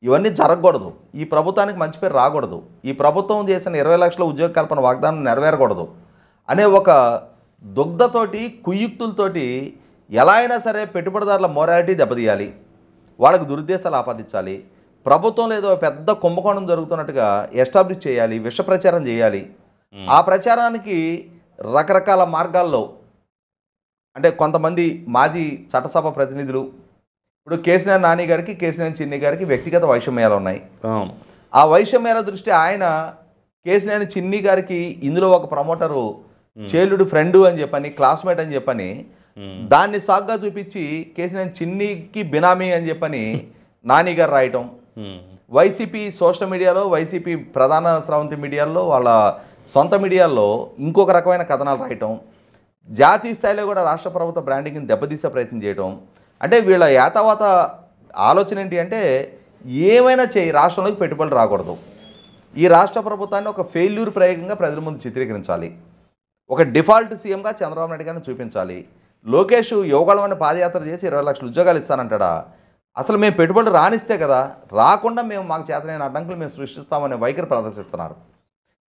ఇవన్నీ జరగకూడదు. ఈ ప్రభుత్వానికి మంచి పేరు రాకూడదు. ఈ ప్రభుత్వం చేసిన 20 లక్షల ఉద్యోగ కల్పన వాగ్దానం నెరవేరకూడదు అనే ఒక దుగ్ధతోటి, కుయుక్తులతోటి ఎలా అయినా సరే పెట్టుబడిదారుల మొరాలిటీ దెబ్బతీయాలి, వాళ్ళకు దురుద్దేశాలు ఆపాదించాలి, ప్రభుత్వంలో ఏదో పెద్ద కుంభకోణం జరుగుతున్నట్టుగా ఎస్టాబ్లిష్ చేయాలి, విష ప్రచారం చేయాలి. ఆ ప్రచారానికి రకరకాల మార్గాల్లో, అంటే కొంతమంది మాజీ చట్టసభ ప్రతినిధులు, ఇప్పుడు కేసినేని నాని గారికి, కేసినేని చిన్ని గారికి వ్యక్తిగత వైషమ్యాలు ఉన్నాయి. ఆ వైషమ్యాల దృష్టి ఆయన కేసినేని చిన్ని గారికి ఇందులో ఒక ప్రమోటరు చేలుడు ఫ్రెండు అని చెప్పని, క్లాస్మేట్ అని చెప్పని దాన్ని సాగ్గా చూపించి కేసినేని చిన్నికి బినామీ అని చెప్పని నాని గారు రాయటం, వైసీపీ సోషల్ మీడియాలో, వైసీపీ ప్రధాన స్రవంతి మీడియాల్లో, వాళ్ళ సొంత మీడియాల్లో ఇంకొక రకమైన కథనాలు రాయటం, జాతీయ స్థాయిలో కూడా రాష్ట్ర ప్రభుత్వ బ్రాండింగ్ని దెబ్బతీసే ప్రయత్నం చేయటం. అంటే వీళ్ళ యాతావాత ఆలోచన ఏంటి అంటే ఏమైనా చేయి, రాష్ట్రంలోకి పెట్టుబడులు రాకూడదు, ఈ రాష్ట్ర ప్రభుత్వాన్ని ఒక ఫెయిల్యూర్ ప్రయోగంగా ప్రజల ముందు చిత్రీకరించాలి, ఒక డిఫాల్ట్ సీఎంగా చంద్రబాబు నాయుడు గారిని చూపించాలి. లోకేష్ యువగళమని పాదయాత్ర చేసి 20 లక్షల ఉద్యోగాలు ఇస్తానంటాడా? అసలు మేము పెట్టుబడులు రానిస్తే కదా, రాకుండా మేము మాకు చేతనైన అడ్డంకులు మేము సృష్టిస్తామనే వైఖరి ప్రదర్శిస్తున్నారు.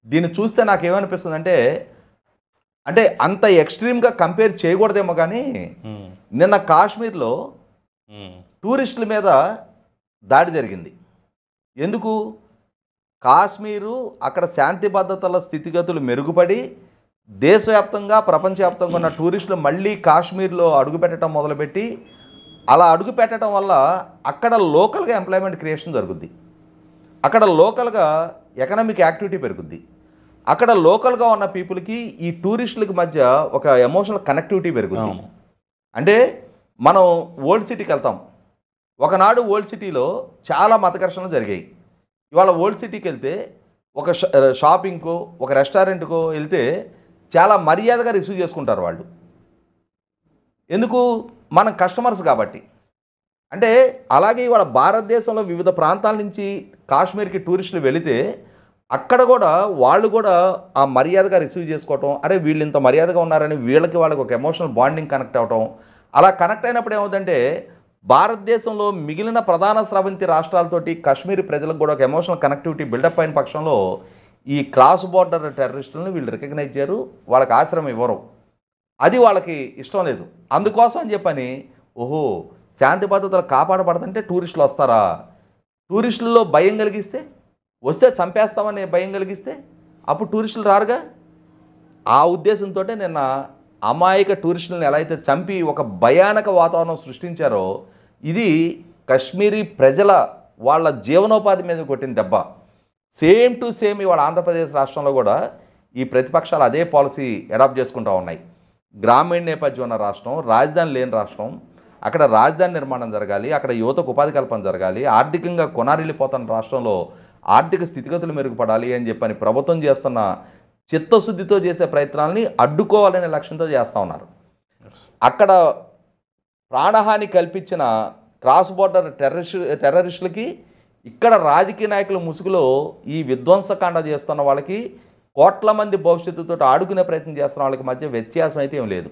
దీన్ని చూస్తే నాకేమనిపిస్తుందంటే, అంటే అంత ఎక్స్ట్రీమ్గా కంపేర్ చేయకూడదేమో, కానీ నిన్న కాశ్మీర్లో టూరిస్టుల మీద దాడి జరిగింది. ఎందుకు? కాశ్మీరు అక్కడ శాంతి భద్రతల స్థితిగతులు మెరుగుపడి దేశవ్యాప్తంగా, ప్రపంచవ్యాప్తంగా ఉన్న టూరిస్టులు మళ్ళీ కాశ్మీర్లో అడుగుపెట్టడం మొదలుపెట్టి, అలా అడుగుపెట్టడం వల్ల అక్కడ లోకల్గా ఎంప్లాయ్మెంట్ క్రియేషన్ జరుగుద్ది, అక్కడ లోకల్గా ఎకనామిక్ యాక్టివిటీ పెరుగుద్ది, అక్కడ లోకల్గా ఉన్న పీపుల్కి ఈ టూరిస్టులకి మధ్య ఒక ఎమోషనల్ కనెక్టివిటీ పెరుగుతుంది. అంటే మనం ఓల్డ్ సిటీకి వెళ్తాం. ఒకనాడు ఓల్డ్ సిటీలో చాలా మత ఘర్షణలు జరిగాయి. ఇవాళ ఓల్డ్ సిటీకి వెళ్తే ఒక షాపింగ్కో ఒక రెస్టారెంట్కో వెళ్తే చాలా మర్యాదగా రిసీవ్ చేసుకుంటారు వాళ్ళు. ఎందుకు? మనం కస్టమర్స్ కాబట్టి. అంటే అలాగే ఇవాళ భారతదేశంలో వివిధ ప్రాంతాల నుంచి కాశ్మీర్కి టూరిస్టులు వెళితే అక్కడ కూడా వాళ్ళు కూడా ఆ మర్యాదగా రిసీవ్ చేసుకోవటం, అరే వీళ్ళు ఇంత మర్యాదగా ఉన్నారని వాళ్ళకి ఒక ఎమోషనల్ బాండింగ్ కనెక్ట్ అవ్వటం. అలా కనెక్ట్ అయినప్పుడు ఏమవుతుందంటే భారతదేశంలో మిగిలిన ప్రధాన స్రవంతి రాష్ట్రాలతోటి కాశ్మీరీ ప్రజలకు కూడా ఒక ఎమోషనల్ కనెక్టివిటీ బిల్డప్ అయిన పక్షంలో ఈ క్రాస్ బోర్డర్ టెర్రరిస్టులను వీళ్ళు రికగ్నైజ్ చేయరు, వాళ్ళకి ఆశ్రమం ఇవ్వరు. అది వాళ్ళకి ఇష్టం లేదు. అందుకోసం అని చెప్పని ఓహో శాంతి భద్రతలు కాపాడబడదంటే టూరిస్టులు వస్తారా? టూరిస్టుల్లో భయం కలిగిస్తే, వస్తే చంపేస్తామనే భయం కలిగిస్తే అప్పుడు టూరిస్టులు రారుగా. ఆ ఉద్దేశంతో నిన్న అమాయక టూరిస్టులను ఎలా అయితే చంపి ఒక భయానక వాతావరణం సృష్టించారో ఇది కాశ్మీరీ ప్రజల వాళ్ళ జీవనోపాధి మీద కొట్టిన దెబ్బ. సేమ్ టు సేమ్ ఇవాళ ఆంధ్రప్రదేశ్ రాష్ట్రంలో కూడా ఈ ప్రతిపక్షాలు అదే పాలసీ అడాప్ట్ చేసుకుంటూ ఉన్నాయి. గ్రామీణ నేపథ్యం ఉన్న రాష్ట్రం, రాజధాని లేని రాష్ట్రం, అక్కడ రాజధాని నిర్మాణం జరగాలి, అక్కడ యువతకు ఉపాధి కల్పన జరగాలి, ఆర్థికంగా కొనారిల్లిపోతున్న రాష్ట్రంలో ఆర్థిక స్థితిగతులు మెరుగుపడాలి అని చెప్పని ప్రభుత్వం చేస్తున్న చిత్తశుద్ధితో చేసే ప్రయత్నాలని అడ్డుకోవాలనే లక్ష్యంతో చేస్తూ ఉన్నారు. అక్కడ ప్రాణహాని కల్పించిన క్రాస్ బోర్డర్ టెర్రరిస్టులకి ఇక్కడ రాజకీయ నాయకుల ముసుగులో ఈ విధ్వంసకాండ చేస్తున్న వాళ్ళకి, కోట్ల మంది భవిష్యత్తుతో ఆడుకునే ప్రయత్నం చేస్తున్న వాళ్ళకి మధ్య వ్యత్యాసం అయితే ఏం లేదు.